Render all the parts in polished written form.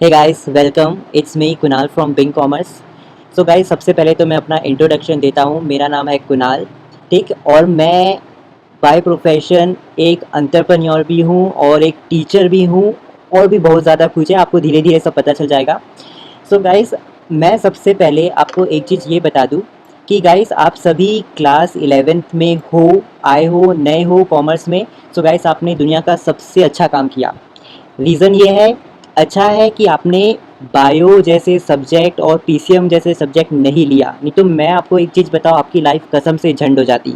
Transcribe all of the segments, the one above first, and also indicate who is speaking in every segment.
Speaker 1: Hey guys welcome it's me Kunal from being commerce. So guys सबसे पहले तो मैं अपना इंट्रोडक्शन देता हूँ। मेरा नाम है कुणाल, ठीक। और मैं बाय प्रोफेशन एक एंटरप्रेन्योर भी हूँ और एक टीचर भी हूँ, और भी बहुत ज़्यादा कुछ है, आपको धीरे धीरे सब पता चल जाएगा। सो गाइस मैं सबसे पहले आपको एक चीज़ ये बता दूँ कि गाइस आप सभी क्लास 11th में हो, आए हो, नए हो कॉमर्स में। सो गाइस आपने दुनिया का सबसे अच्छा काम किया। रीज़न ये है, अच्छा है कि आपने बायो जैसे सब्जेक्ट और पीसीएम जैसे सब्जेक्ट नहीं लिया, नहीं तो मैं आपको एक चीज़ बताऊँ, आपकी लाइफ कसम से झंड हो जाती।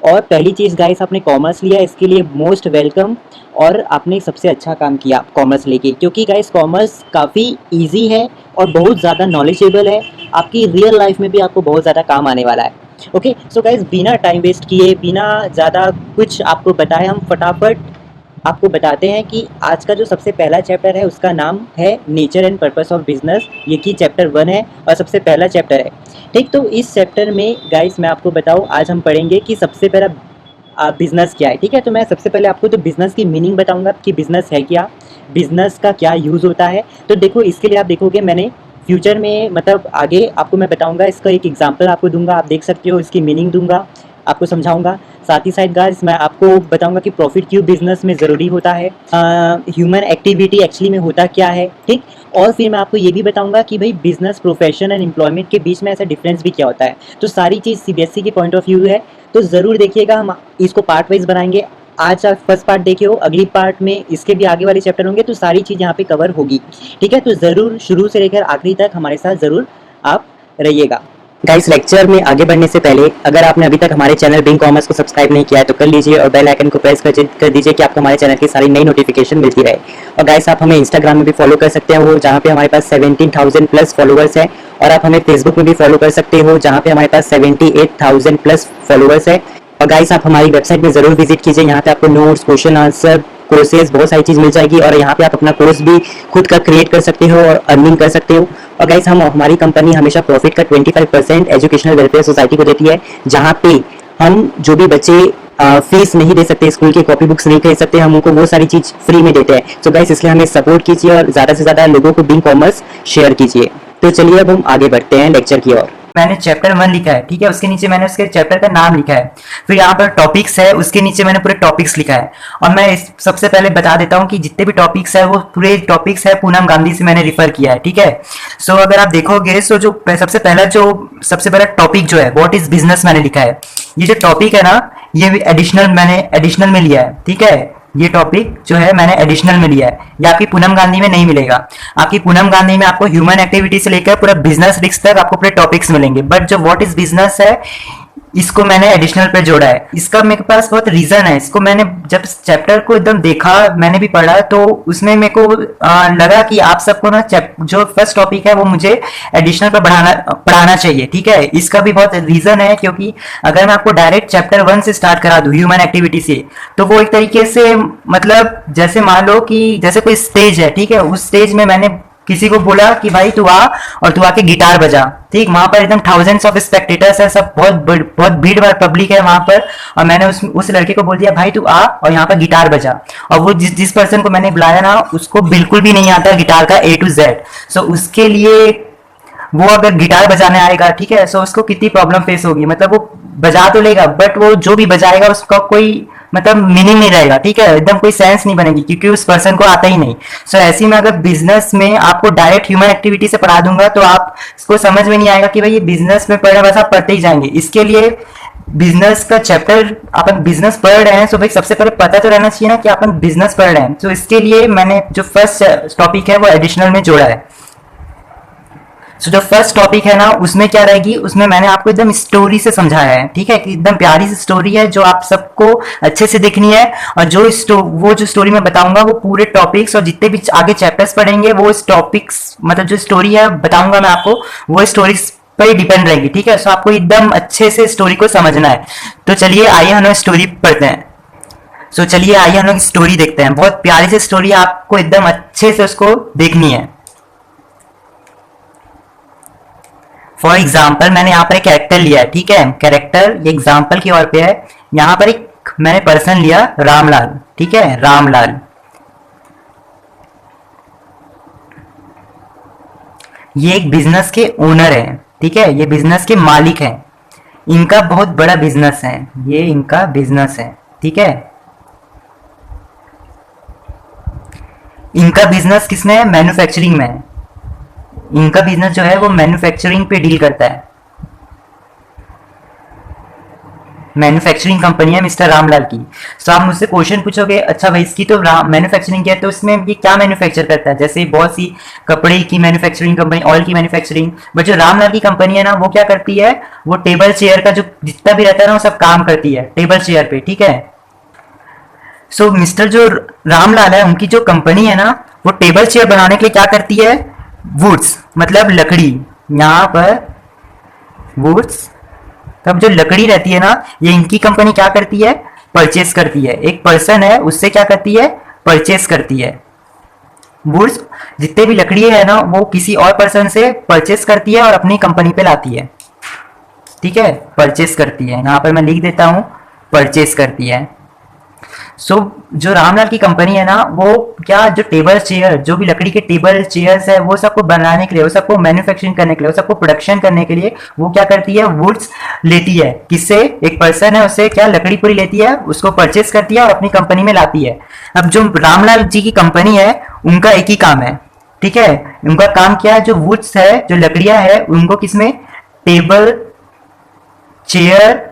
Speaker 1: और पहली चीज़ गाइस, आपने कॉमर्स लिया, इसके लिए मोस्ट वेलकम। और आपने सबसे अच्छा काम किया कॉमर्स लेके, क्योंकि गाइस कॉमर्स काफ़ी इजी है और बहुत ज़्यादा नॉलेजेबल है। आपकी रियल लाइफ में भी आपको बहुत ज़्यादा काम आने वाला है। ओके, सो गाइस बिना टाइम वेस्ट किए, बिना ज़्यादा कुछ आपको बताए, हम फटाफट आपको बताते हैं कि आज का जो सबसे पहला चैप्टर है उसका नाम है nature and purpose of business. ये की चैप्टर 1 है और सबसे पहला चैप्टर है, ठीक। तो इस चैप्टर में गाइस मैं आपको बताऊं, आज हम पढ़ेंगे कि सबसे पहला बिजनेस क्या है, ठीक है। तो मैं सबसे पहले आपको तो बिजनेस की मीनिंग बताऊंगा कि बिजनेस है क्या, बिजनेस का क्या यूज़ होता है। तो देखो, इसके लिए आप देखोगे मैंने फ्यूचर में, मतलब आगे आपको मैं बताऊंगा, इसका एक एग्जाम्पल आपको दूंगा, आप देख सकते हो, इसकी मीनिंग दूंगा, आपको समझाऊंगा। साथ ही साथ गाइस मैं आपको बताऊंगा कि प्रॉफिट क्यों बिजनेस में ज़रूरी होता है, ह्यूमन एक्टिविटी एक्चुअली में होता क्या है, ठीक। और फिर मैं आपको ये भी बताऊंगा कि भाई बिजनेस, प्रोफेशन एंड एम्प्लॉयमेंट के बीच में ऐसा डिफरेंस भी क्या होता है। तो सारी चीज़ सीबीएसई के पॉइंट ऑफ व्यू है, तो ज़रूर देखिएगा। हम इसको पार्ट वाइज बनाएंगे। आज आप फर्स्ट पार्ट देखे हो, अगली पार्ट में इसके भी आगे वाले चैप्टर होंगे, तो सारी चीज़ यहाँ पे कवर होगी, ठीक है। तो ज़रूर शुरू से लेकर आखिरी तक हमारे साथ ज़रूर आप रहिएगा। गाइस लेक्चर में आगे बढ़ने से पहले, अगर आपने अभी तक हमारे चैनल बिंग कॉमर्स को सब्सक्राइब नहीं किया है तो कर लीजिए, और बेल आइकन को प्रेस कर दीजिए कि आपको हमारे चैनल की सारी नई नोटिफिकेशन मिलती रहे। और गाइस आप हमें इंस्टाग्राम में भी फॉलो कर सकते हो, जहाँ पे हमारे पास 17,000 प्लस फॉलोअर्स है। और आप हमें फेसबुक में भी फॉलो कर सकते हो, जहाँ पे हमारे पास 78,000 प्लस फॉलोअर्स है। और गाइस आप हमारी वेबसाइट में ज़रूर विजिट कीजिए, यहाँ पे आपको नोट्स, क्वेश्चन आंसर, कोर्सेज, बहुत सारी चीज़ मिल जाएगी। और यहाँ पे आप अपना कोर्स भी खुद का क्रिएट कर सकते हो और अर्निंग कर सकते हो। और गाइस हमारी कंपनी हमेशा प्रॉफिट का 25% एजुकेशनल वेलफेयर सोसाइटी को देती है, जहाँ पे हम जो भी बच्चे फीस नहीं दे सकते, स्कूल की कॉपी बुक्स नहीं खरीद सकते, हम उनको वो सारी चीज़ फ्री में देते हैं। तो गाइस इसलिए हमें सपोर्ट कीजिए और ज़्यादा से ज़्यादा लोगों को बिंग कॉमर्स शेयर कीजिए। तो चलिए अब हम आगे बढ़ते हैं लेक्चर की ओर। मैंने चैप्टर 1 लिखा है, ठीक है। उसके नीचे मैंने उसके चैप्टर का नाम लिखा है। फिर यहाँ पर टॉपिक्स है, उसके नीचे मैंने पूरे टॉपिक्स लिखा है। और मैं सबसे पहले बता देता हूँ कि जितने भी टॉपिक्स है वो पूरे टॉपिक्स है पूनम गांधी से मैंने रिफर किया है, ठीक है। सो अगर आप देखोगे, सो जो सबसे पहला टॉपिक जो है, व्हाट इज बिजनेस, मैंने लिखा है। ये जो टॉपिक है ना, ये मैंने एडिशनल में लिया है, ठीक है। ये टॉपिक जो है मैंने एडिशनल में लिया है, ये आपकी पूनम गांधी में नहीं मिलेगा। आपकी पूनम गांधी में आपको ह्यूमन एक्टिविटी से लेकर पूरा बिजनेस रिस्क तक आपको पूरे टॉपिक्स मिलेंगे, बट जो व्हाट इज बिजनेस है, इसको मैंने एडिशनल पे जोड़ा है। इसका मेरे पास बहुत रीजन है। इसको मैंने जब चैप्टर को एकदम देखा, मैंने भी पढ़ा, तो उसमें मेरे को लगा कि आप सबको ना जो फर्स्ट टॉपिक है वो मुझे एडिशनल पर पढ़ाना चाहिए, ठीक है। इसका भी बहुत रीजन है, क्योंकि अगर मैं आपको डायरेक्ट चैप्टर 1 से स्टार्ट करा दूं ह्यूमन एक्टिविटी से, तो वो एक तरीके से, मतलब जैसे मान लो कि जैसे कोई स्टेज है, ठीक है, उस स्टेज में मैंने किसी को बोला कि भाई तू आ और तू आके गिटार बजा, ठीक। वहां पर एकदम थाउजेंड्स ऑफ स्पेक्टेटर्स है, सब बहुत भीड़ भाड़ पब्लिक है वहां पर। और मैंने उस लड़के को बोल दिया भाई तू आ और यहाँ पर गिटार बजा। और वो जिस पर्सन को मैंने बुलाया ना, उसको बिल्कुल भी नहीं आता गिटार का A to Z। सो उसके लिए, वो अगर गिटार बजाने आएगा, ठीक है, सो उसको कितनी प्रॉब्लम फेस होगी। मतलब वो बजा तो लेगा, बट वो जो भी बजाएगा उसका कोई मतलब मीनिंग नहीं रहेगा, ठीक है, एकदम कोई सेंस नहीं बनेगी, क्योंकि उस पर्सन को आता ही नहीं। सो ऐसी में अगर बिजनेस में आपको डायरेक्ट ह्यूमन एक्टिविटी से पढ़ा दूंगा, तो आप इसको समझ में नहीं आएगा कि भाई ये बिजनेस में पढ़ रहे, बस आप पढ़ते ही जाएंगे। इसके लिए बिजनेस का चैप्टर, अपन बिजनेस पढ़ रहे हैं, सो भाई सबसे पहले पता तो रहना चाहिए ना कि अपन बिजनेस पढ़ रहे हैं। तो इसके लिए मैंने जो फर्स्ट टॉपिक है वो एडिशनल में जोड़ा है। सो जो फर्स्ट टॉपिक है ना, उसमें क्या रहेगी, उसमें मैंने आपको एकदम स्टोरी से समझाया है, ठीक है, कि एकदम प्यारी सी स्टोरी है जो आप सबको अच्छे से देखनी है। और वो जो स्टोरी मैं बताऊंगा, वो पूरे टॉपिक्स और जितने भी आगे चैप्टर्स पढ़ेंगे, वो इस टॉपिक्स, मतलब जो स्टोरी है बताऊंगा मैं आपको, वो स्टोरीज पर ही डिपेंड रहेगी, ठीक है। सो आपको एकदम अच्छे से स्टोरी को समझना है। तो चलिए आइए हम स्टोरी पढ़ते हैं। सो चलिए आइए हम लोग स्टोरी देखते हैं। बहुत प्यारी सी स्टोरी, आपको एकदम अच्छे से उसको देखनी है। फॉर एग्जाम्पल मैंने यहाँ पर एक कैरेक्टर लिया है, ठीक है। कैरेक्टर ये एग्जाम्पल की ओर पे है। यहाँ पर एक मैंने पर्सन लिया, रामलाल, ठीक है, रामलाल। ये एक बिजनेस के ओनर है, ठीक है, ये बिजनेस के मालिक हैं, इनका बहुत बड़ा बिजनेस है, ये इनका बिजनेस है, ठीक है। इनका बिजनेस किसमें है? मैन्युफैक्चरिंग में है। इनका बिजनेस जो है वो मैन्युफैक्चरिंग पे डील करता है। मैन्युफैक्चरिंग कंपनी है मिस्टर रामलाल की। तो आप मुझसे क्वेश्चन पूछोगे, अच्छा भाई इसकी तो मैन्युफैक्चरिंग क्या है, तो इसमें ये क्या मैन्युफैक्चर करता है? जैसे बहुत सी कपड़े की मैन्युफैक्चरिंग कंपनी, ऑयल की मैन्युफैक्चरिंग, बट जो रामलाल की कंपनी है ना, वो क्या करती है, वो टेबल चेयर का जो जितना भी रहता है ना, वो सब काम करती है टेबल चेयर पे, ठीक है। सो मिस्टर जो रामलाल है, उनकी जो कंपनी है ना, वो टेबल चेयर बनाने के लिए क्या करती है, वुड्स मतलब लकड़ी, यहाँ पर वुड्स, तब जो लकड़ी रहती है ना, ये इनकी कंपनी क्या करती है, परचेस करती है। एक पर्सन है, उससे क्या करती है, परचेस करती है। वुड्स जितने भी लकड़ी है ना, वो किसी और पर्सन से परचेस करती है और अपनी कंपनी पे लाती है, ठीक है, परचेस करती है। यहाँ पर मैं लिख देता हूं, परचेस करती है। सो जो रामलाल की कंपनी है ना, वो क्या, जो टेबल चेयर, जो भी लकड़ी के टेबल चेयर्स है, वो सबको बनाने के लिए, वो सबको मैन्युफैक्चरिंग करने के लिए, वो सबको प्रोडक्शन करने के लिए वो क्या करती है, वुड्स लेती है। किससे? एक पर्सन है, उससे क्या लकड़ी पूरी लेती है, उसको परचेस करती है और अपनी कंपनी में लाती है। अब जो रामलाल जी की कंपनी है, उनका एक ही काम है, ठीक है। उनका काम क्या है, जो वुड्स है, जो लकड़ियां है, उनको किसमें, टेबल चेयर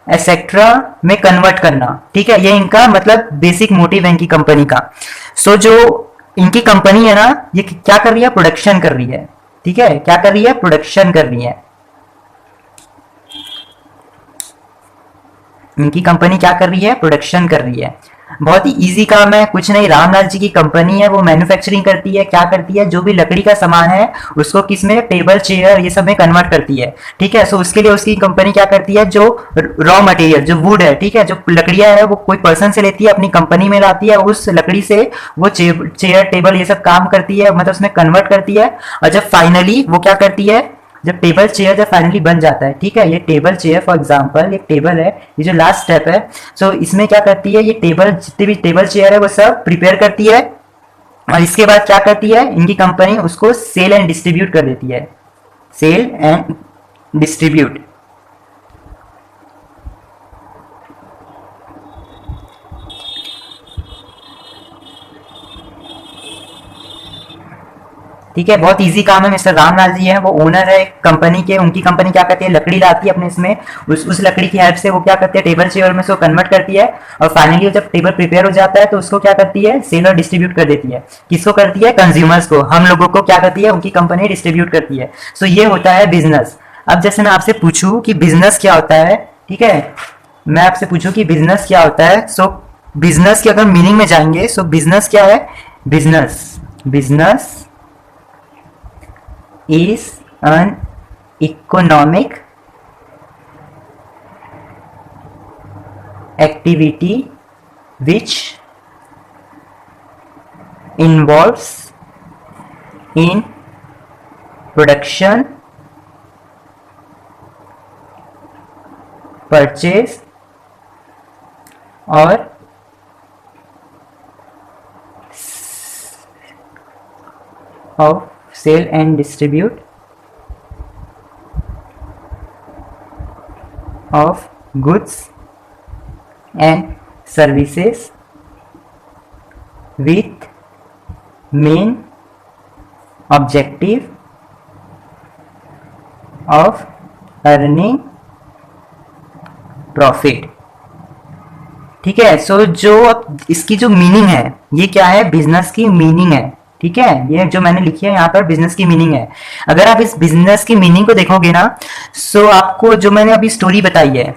Speaker 1: एक्सेट्रा में कन्वर्ट करना, ठीक है। ये इनका मतलब बेसिक मोटिव है इनकी कंपनी का। सो जो इनकी कंपनी है ना, ये क्या कर रही है, प्रोडक्शन कर रही है, ठीक है। क्या कर रही है, प्रोडक्शन कर रही है। इनकी कंपनी क्या कर रही है, प्रोडक्शन कर रही है। बहुत ही इजी काम है, कुछ नहीं, रामलाल जी की कंपनी है, वो मैन्युफैक्चरिंग करती है। क्या करती है, जो भी लकड़ी का सामान है उसको किसमें, टेबल चेयर ये सब में कन्वर्ट करती है, ठीक है। सो उसके लिए उसकी कंपनी क्या करती है, जो रॉ मटेरियल जो वुड है, ठीक है, जो लकड़ियां है, वो कोई पर्सन से लेती है, अपनी कंपनी में लाती है, उस लकड़ी से वो चेयर टेबल ये सब काम करती है, मतलब उसमें कन्वर्ट करती है। और जब फाइनली वो क्या करती है, जब टेबल चेयर जब फाइनली बन जाता है, ठीक है, ये टेबल चेयर फॉर एग्जांपल एक टेबल है, ये जो लास्ट स्टेप है। सो इसमें क्या करती है, ये टेबल जितने भी टेबल चेयर है वो सब प्रिपेयर करती है, और इसके बाद क्या करती है, इनकी कंपनी उसको सेल एंड डिस्ट्रीब्यूट कर देती है, सेल एंड डिस्ट्रीब्यूट। ठीक है, बहुत इजी काम है। मिस्टर रामलाल जी हैं, वो ओनर है कंपनी के। उनकी कंपनी क्या करती है, लकड़ी लाती है अपने इसमें, उस लकड़ी की हेल्प से वो क्या करती है, टेबल चेयर में उसको कन्वर्ट करती है, और फाइनली जब टेबल प्रिपेयर हो जाता है तो उसको क्या करती है, सेल और डिस्ट्रीब्यूट कर देती है। किसको करती है, कंज्यूमर्स को, हम लोगों को क्या करती है, उनकी कंपनी डिस्ट्रीब्यूट करती है। सो ये होता है बिजनेस। अब जैसे मैं आपसे पूछूं कि बिजनेस क्या होता है, ठीक है, मैं आपसे पूछूं कि बिजनेस क्या होता है, सो बिजनेस की अगर मीनिंग में जाएंगे, सो बिजनेस क्या है, business is an economic activity which involves in production, purchase और of sale and distribute of goods and services with main objective of earning profit। ठीक है। सो जो अब इसकी जो मीनिंग है, ये क्या है, बिजनेस की मीनिंग है, ठीक है। ये जो मैंने लिखी है यहाँ पर बिजनेस की मीनिंग है। अगर आप इस बिजनेस की मीनिंग को देखोगे ना, सो आपको जो मैंने अभी स्टोरी बताई है,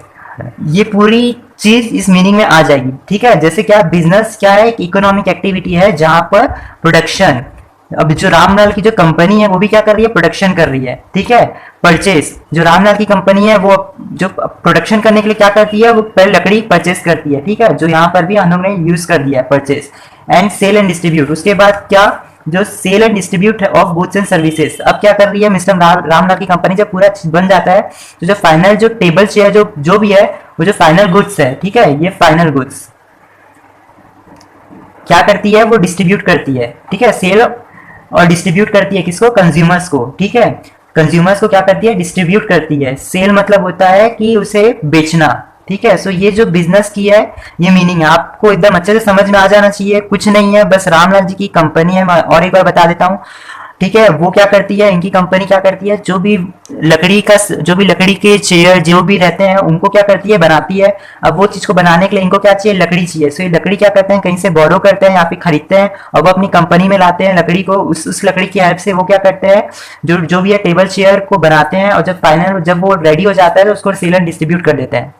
Speaker 1: ये पूरी चीज इस मीनिंग में आ जाएगी, ठीक है। जैसे क्या, बिजनेस क्या है, एक इकोनॉमिक एक्टिविटी है जहां पर प्रोडक्शन, अब जो रामलाल की जो कंपनी है वो भी क्या कर रही है, प्रोडक्शन कर रही है, ठीक है। परचेस, जो रामलाल की कंपनी है वो जो प्रोडक्शन करने के लिए क्या करती है, वो पहले लकड़ी परचेस करती है, ठीक है, जो यहाँ पर भी हम लोग ने यूज कर दिया है, purchase and sale and distribute. उसके बाद क्या, जो sale and distribute of goods and services, अब क्या कर रही है मिस्टर रामलाल की कंपनी, जब पूरा बन जाता है तो जो फाइनल जो टेबल चेयर जो भी है, वो जो फाइनल गुड्स है, ठीक है, ये फाइनल गुड्स क्या करती है, वो डिस्ट्रीब्यूट करती है, ठीक है। सेल और डिस्ट्रीब्यूट करती है किसको, कंज्यूमर्स को, ठीक है। कंज्यूमर्स को क्या करती है, डिस्ट्रीब्यूट करती है। सेल मतलब होता है कि उसे बेचना, ठीक है। सो ये जो बिजनेस की है ये मीनिंग है, आपको एकदम अच्छे से समझ में आ जाना चाहिए। कुछ नहीं है, बस रामलाल जी की कंपनी है। मैं और एक बार बता देता हूँ, ठीक है। वो क्या करती है, इनकी कंपनी क्या करती है, जो भी लकड़ी के चेयर जो भी रहते हैं उनको क्या करती है, बनाती है। अब वो चीज को बनाने के लिए इनको क्या चाहिए, लकड़ी चाहिए। सो ये लकड़ी क्या करते हैं, कहीं से बोरो करते हैं या फिर खरीदते हैं और वो अपनी कंपनी में लाते हैं लकड़ी को। उस लकड़ी की हेल्प से वो क्या करते हैं, जो भी है टेबल चेयर को बनाते हैं, और जब वो रेडी हो जाता है तो उसको सेल एंड डिस्ट्रीब्यूट कर देते हैं,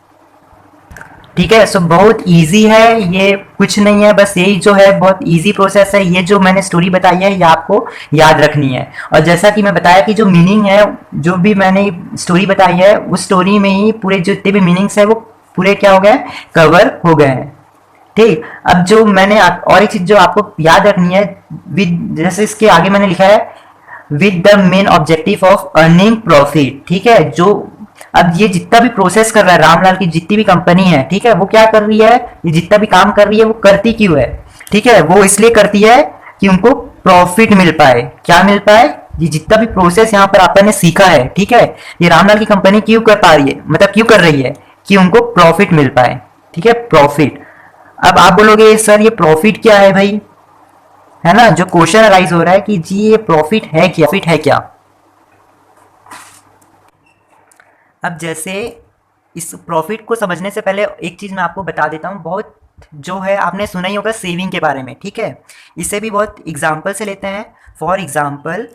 Speaker 1: ठीक है। सो बहुत इजी है ये, कुछ नहीं है, बस यही जो है बहुत इजी प्रोसेस है। ये जो मैंने स्टोरी बताई है ये आपको याद रखनी है। और जैसा कि मैं बताया कि जो मीनिंग है, जो भी मैंने स्टोरी बताई है उस स्टोरी में ही पूरे जितने भी मीनिंग्स है वो पूरे क्या हो गए, कवर हो गए हैं, ठीक। अब जो मैंने और एक चीज जो आपको याद रखनी है, विद जैसे इसके आगे मैंने लिखा है with the main objective of earning profit, ठीक है। जो अब ये जितना भी प्रोसेस कर रहा है रामलाल की जितनी भी कंपनी है, ठीक है, वो क्या कर रही है, ये जितना भी काम कर रही है वो करती क्यों है, ठीक है। वो इसलिए करती है कि उनको प्रॉफिट मिल पाए। क्या मिल पाए, ये जितना भी प्रोसेस यहाँ पर आपने सीखा है, ठीक है, ये रामलाल की कंपनी क्यों कर पा रही है, मतलब क्यों कर रही है, कि उनको प्रॉफिट मिल पाए, ठीक है, प्रॉफिट। अब आप बोलोगे सर ये प्रॉफिट क्या है भाई, है ना, जो क्वेश्चन राइज हो रहा है कि जी ये प्रॉफिट है क्या, प्रॉफिट है क्या। अब जैसे इस प्रॉफिट को समझने से पहले एक चीज़ मैं आपको बता देता हूँ, बहुत जो है आपने सुना ही होगा सेविंग के बारे में, ठीक है। इसे भी बहुत एग्जाम्पल से लेते हैं। फॉर एग्जाम्पल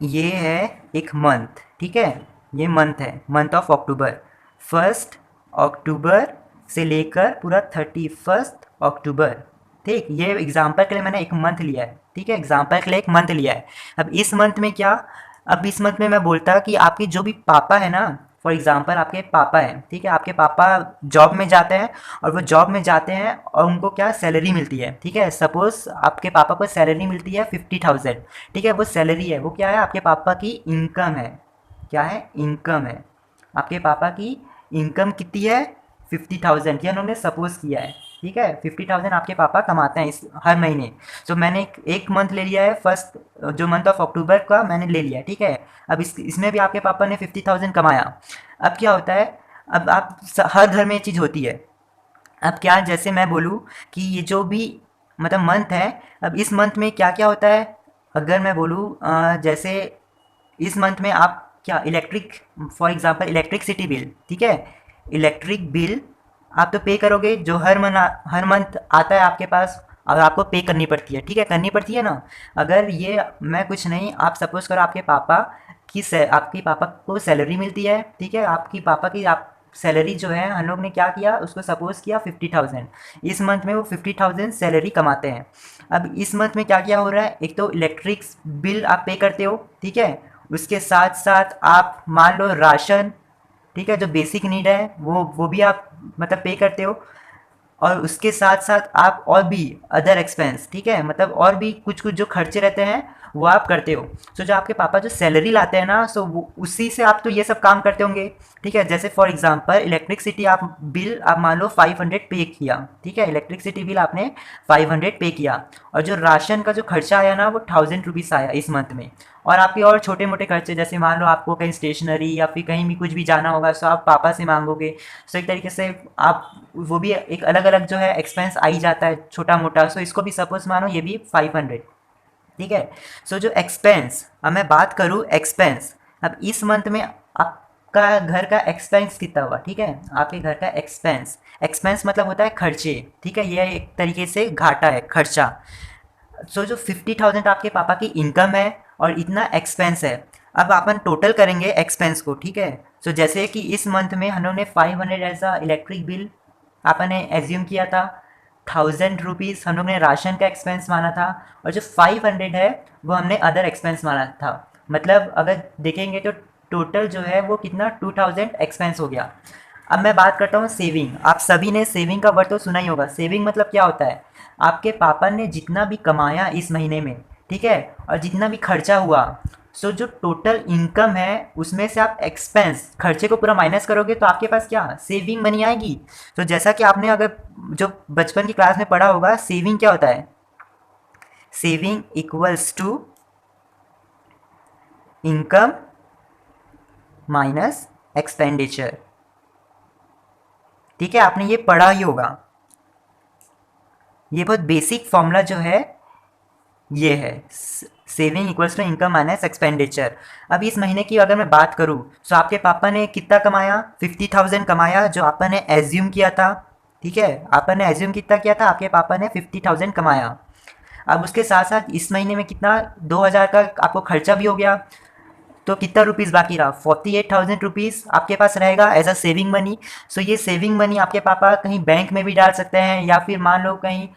Speaker 1: ये है एक मंथ, ठीक है, ये मंथ है, मंथ ऑफ अक्टूबर। 1 अक्टूबर से लेकर पूरा 31 अक्टूबर, ठीक। ये एग्जाम्पल के लिए मैंने एक मंथ लिया है, ठीक है, एग्जाम्पल के लिए एक मंथ लिया है। अब इस मंथ में क्या, अब इस मंथ में मैं बोलता कि आपके जो भी पापा है ना, फॉर एग्जाम्पल आपके पापा हैं, ठीक है, आपके पापा जॉब में जाते हैं और वो जॉब में जाते हैं और उनको क्या सैलरी मिलती है, ठीक है। सपोज आपके पापा को सैलरी मिलती है 50,000, ठीक है, वो सैलरी है, वो क्या है, आपके पापा की इनकम है। क्या है, इनकम है। आपके पापा की इनकम कितनी है, 50,000, ये उन्होंने सपोज किया है, ठीक है। 50,000 आपके पापा कमाते हैं इस हर महीने। तो मैंने एक मंथ ले लिया है, फर्स्ट जो मंथ ऑफ अक्टूबर का मैंने ले लिया, ठीक है। अब इसमें भी आपके पापा ने 50,000 कमाया। अब क्या होता है, अब आप हर घर में ये चीज़ होती है। अब क्या, जैसे मैं बोलूँ कि ये जो भी मतलब मंथ है, अब इस मंथ में क्या क्या होता है, अगर मैं बोलूँ जैसे इस मंथ में आप क्या electric, for example electricity bill, ठीक है, इलेक्ट्रिक बिल आप तो पे करोगे, जो हर मंथ आता है आपके पास और आपको पे करनी पड़ती है, ठीक है, करनी पड़ती है ना। अगर ये मैं कुछ नहीं, आप सपोज करो आपके पापा आपके पापा को सैलरी मिलती है, ठीक है, आपकी पापा की आप सैलरी जो है हम लोग ने क्या किया, उसको सपोज किया 50,000। इस मंथ में वो 50,000 सैलरी कमाते हैं। अब इस मंथ में क्या क्या हो रहा है, एक तो इलेक्ट्रिक बिल आप पे करते हो, ठीक है, उसके साथ साथ आप मान लो राशन, ठीक है, जो बेसिक नीड है वो भी आप मतलब पे करते हो, और उसके साथ साथ आप और भी अदर एक्सपेंस, ठीक है, मतलब और भी कुछ कुछ जो खर्चे रहते हैं वो आप करते हो। सो जो आपके पापा जो सैलरी लाते हैं ना, सो वो उसी से आप तो ये सब काम करते होंगे, ठीक है। जैसे फॉर एग्जांपल इलेक्ट्रिसिटी आप बिल आप मान लो 500 पे किया, ठीक है, इलेक्ट्रिसिटी बिल आपने 500 पे किया, और जो राशन का जो खर्चा आया ना वो 1000 रुपीज़ आया इस मंथ में। और आपके और छोटे मोटे खर्चे, जैसे मान लो आपको कहीं स्टेशनरी या फिर कहीं भी कुछ भी जाना होगा, सो आप पापा से मांगोगे। सो एक तरीके से आप वो भी एक अलग अलग जो है एक्सपेंस आ ही जाता है छोटा मोटा। सो इसको भी सपोज मानो ये भी 500, ठीक है। सो जो एक्सपेंस, अब मैं बात करूँ एक्सपेंस, अब इस मंथ में आपका घर का एक्सपेंस कितना हुआ, ठीक है, आपके घर का एक्सपेंस, एक्सपेंस मतलब होता है खर्चे, ठीक है, ये एक तरीके से घाटा है, खर्चा। सो जो 50,000 आपके पापा की इनकम है और इतना एक्सपेंस है। अब अपन टोटल करेंगे एक्सपेंस को, ठीक है। सो जैसे कि इस मंथ में हम लोगों ने 500 ऐसा इलेक्ट्रिक बिल आपने एज्यूम किया था, 1000 रुपीज़ हम लोग ने राशन का एक्सपेंस माना था, और जो 500 है वो हमने अदर एक्सपेंस माना था। मतलब अगर देखेंगे तो टोटल जो है वो कितना 2000 एक्सपेंस हो गया। अब मैं बात करता हूँ सेविंग। आप सभी ने सेविंग का वर्ड तो सुना ही होगा। सेविंग मतलब क्या होता है, आपके पापा ने जितना भी कमाया इस महीने में, ठीक है, और जितना भी खर्चा हुआ
Speaker 2: सो जो टोटल इनकम है उसमें से आप एक्सपेंस खर्चे को पूरा माइनस करोगे तो आपके पास क्या सेविंग मनी आएगी। तो जैसा कि आपने अगर जो बचपन की क्लास में पढ़ा होगा, सेविंग क्या होता है, saving equals to income minus expenditure. ठीक है, आपने ये पढ़ा ही होगा। ये बहुत बेसिक फॉर्मूला जो है ये है, saving equals to income minus expenditure. अब इस महीने की अगर मैं बात करूँ तो आपके पापा ने कितना कमाया, 50,000 कमाया, जो आपा ने एज्यूम किया था। ठीक है, आपा ने एज्यूम कितना किया था, आपके पापा ने 50,000 कमाया। अब उसके साथ साथ इस महीने में कितना 2,000 का आपको खर्चा भी हो गया, तो कितना रुपीज़ बाकी रहा, 48,000 रुपीज़ आपके पास रहेगा एज अ सेविंग मनी। सो ये सेविंग मनी आपके पापा कहीं बैंक में भी डाल सकते हैं या फिर मान लो कहीं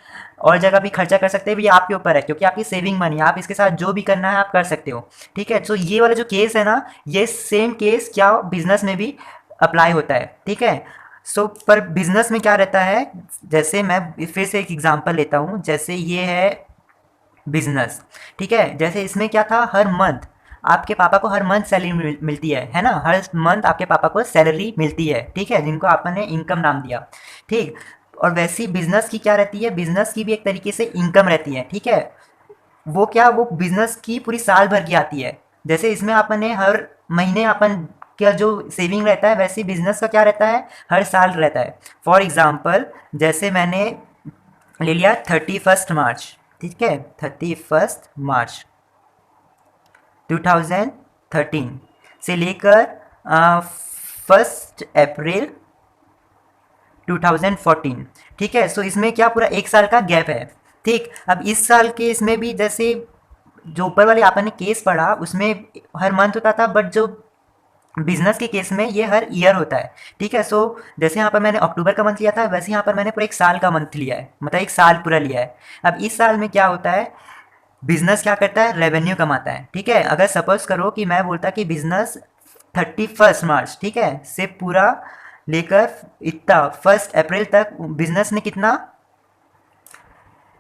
Speaker 2: और जगह भी खर्चा कर सकते हैं, ये आपके ऊपर है क्योंकि आपकी सेविंग मनी, आप इसके साथ जो भी करना है आप कर सकते हो। ठीक है, तो ये वाला जो केस है ना, ये सेम केस क्या बिजनेस में भी अप्लाई होता है। ठीक है, सो पर बिजनेस में क्या रहता है, जैसे मैं फिर से एक एग्जांपल लेता हूँ, जैसे ये है बिजनेस। ठीक है, जैसे इसमें क्या था, हर मंथ आपके पापा को हर मंथ सैलरी मिलती है ना, हर मंथ आपके पापा को सैलरी मिलती है। ठीक है, जिनको आपने इनकम नाम दिया। ठीक, और वैसी बिजनेस की क्या रहती है, बिजनेस की भी एक तरीके से इनकम रहती है। ठीक है, वो क्या, वो बिजनेस की पूरी साल भर की आती है। जैसे इसमें आपने हर महीने अपन का जो सेविंग रहता है, वैसे बिजनेस का क्या रहता है, हर साल रहता है। फॉर एग्जाम्पल जैसे मैंने ले लिया 31 मार्च। ठीक है, 31 मार्च 2013 से लेकर 1 अप्रैल 2014। ठीक है, सो इसमें क्या पूरा एक साल का गैप है। ठीक, अब इस साल के इसमें भी जैसे जो ऊपर वाले आपने केस पढ़ा उसमें हर मंथ होता था, बट जो बिजनेस के केस में ये हर ईयर होता है। ठीक है, सो जैसे यहाँ पर मैंने अक्टूबर का मंथ लिया था, वैसे यहाँ पर मैंने पूरा एक साल का मंथ लिया है, मतलब एक साल पूरा लिया है। अब इस साल में क्या होता है, बिजनेस क्या करता है, रेवेन्यू कमाता है। ठीक है, अगर सपोज करो कि मैं बोलता कि बिजनेस 31 मार्च, ठीक है, से पूरा लेकर इतना 1 अप्रैल तक बिजनेस ने कितना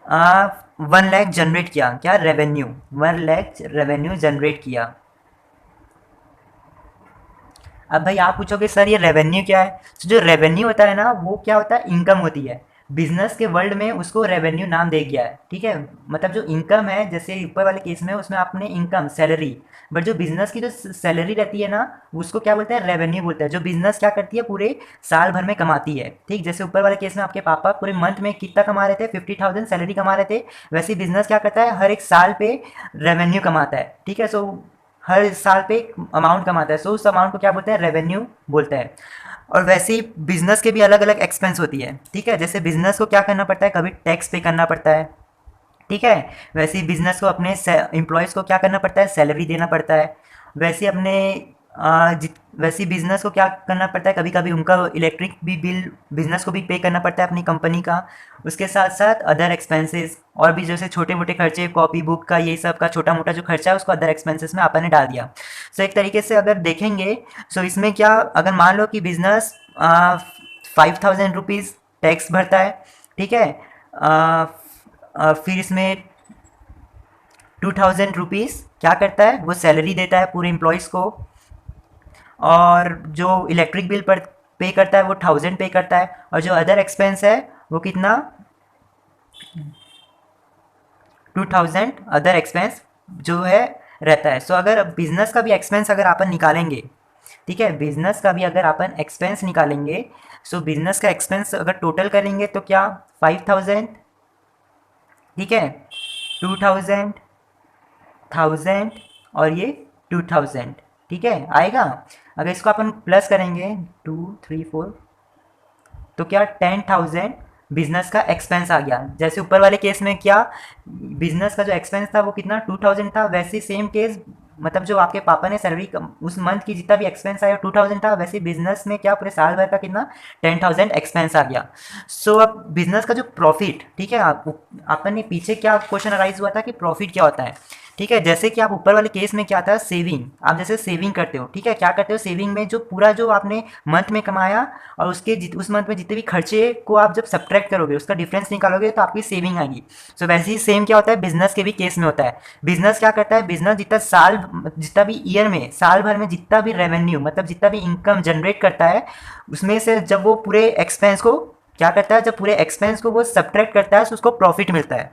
Speaker 2: 1 लाख जनरेट किया, क्या रेवेन्यू, 1 लाख रेवेन्यू जनरेट किया। अब भाई आप पूछोगे सर ये रेवेन्यू क्या है, तो जो रेवेन्यू होता है ना वो क्या होता है, इनकम होती है। बिजनेस के वर्ल्ड में उसको रेवेन्यू नाम दे गया है। ठीक है, मतलब जो इनकम है, जैसे ऊपर वाले केस में उसमें आपने इनकम सैलरी, बट जो बिजनेस की जो सैलरी रहती है ना उसको क्या बोलते हैं, रेवेन्यू बोलते हैं। जो बिजनेस क्या करती है, पूरे साल भर में कमाती है। ठीक, जैसे ऊपर वाले केस में आपके पापा पूरे मंथ में कितना कमा रहे थे, 50,000 सैलरी कमा रहे थे, वैसे बिजनेस क्या करता है, हर एक साल पे रेवेन्यू कमाता है। ठीक है, सो हर साल पे एक अमाउंट कमाता है, सो उस अमाउंट को क्या बोलते हैं, रेवेन्यू बोलते हैं। और वैसे ही बिजनेस के भी अलग अलग एक्सपेंस होती है। ठीक है, जैसे बिजनेस को क्या करना पड़ता है, कभी टैक्स पे करना पड़ता है। ठीक है, वैसे ही बिजनेस को अपने एम्प्लॉयज़ को क्या करना पड़ता है, सैलरी देना पड़ता है। वैसे ही अपने वैसे ही बिजनेस को क्या करना पड़ता है, कभी कभी उनका इलेक्ट्रिक भी बिल बिजनेस को भी पे करना पड़ता है अपनी कंपनी का। उसके साथ साथ अदर एक्सपेंसेस और भी जैसे छोटे मोटे खर्चे, कॉपी बुक का, ये सब का छोटा मोटा जो खर्चा है उसको अदर एक्सपेंसेस में आपने डाल दिया। सो एक तरीके से अगर देखेंगे, सो इसमें क्या, अगर मान लो कि बिजनेस 5,000 रुपीज़ टैक्स भरता है। ठीक है, फिर इसमें 2,000 रुपीज़ क्या करता है, वो सैलरी देता है पूरे एम्प्लॉयज़ को। और जो इलेक्ट्रिक बिल पर पे करता है वो 1,000 पे करता है। और जो अदर एक्सपेंस है वो कितना, 2,000 अदर एक्सपेंस जो है रहता है। सो अगर बिजनेस का भी एक्सपेंस अगर अपन निकालेंगे, ठीक है, बिजनेस का भी अगर अपन एक्सपेंस निकालेंगे, सो बिजनेस का एक्सपेंस अगर टोटल करेंगे तो क्या 5,000, ठीक है, 2,000, 1,000 और ये 2,000। ठीक है, आएगा। अगर इसको अपन प्लस करेंगे 2, 3, 4, तो क्या 10,000 बिजनेस का एक्सपेंस आ गया। जैसे ऊपर वाले केस में क्या बिजनेस का जो एक्सपेंस था वो कितना 2,000 था, वैसे सेम केस मतलब जो आपके पापा ने सैलरी उस मंथ की जितना भी एक्सपेंस आया 2,000 था, वैसे बिजनेस में क्या पूरे साल भर का कितना 10,000 एक्सपेंस आ गया। सो अब बिजनेस का जो प्रॉफिट, ठीक है, आपने पीछे क्या क्वेश्चन अराइज हुआ था कि प्रॉफिट क्या होता है। ठीक है। जैसे कि आप ऊपर वाले केस में क्या था, सेविंग, आप जैसे सेविंग करते हो, ठीक है, क्या करते हो सेविंग में, जो पूरा जो आपने मंथ में कमाया और उसके उस मंथ में जितने भी खर्चे को आप जब सब्ट्रैक्ट करोगे, उसका डिफरेंस निकालोगे तो आपकी सेविंग आएगी। सो वैसे ही सेम क्या होता है बिजनेस के भी केस में होता है। बिजनेस क्या करता है, बिजनेस जितना भी ईयर में, साल भर में जितना भी रेवेन्यू, मतलब जितना भी इनकम जनरेट करता है, उसमें से जब वो पूरे एक्सपेंस को क्या करता है, जब पूरे एक्सपेंस को वो सब्ट्रैक्ट करता है तो उसको प्रॉफिट मिलता है।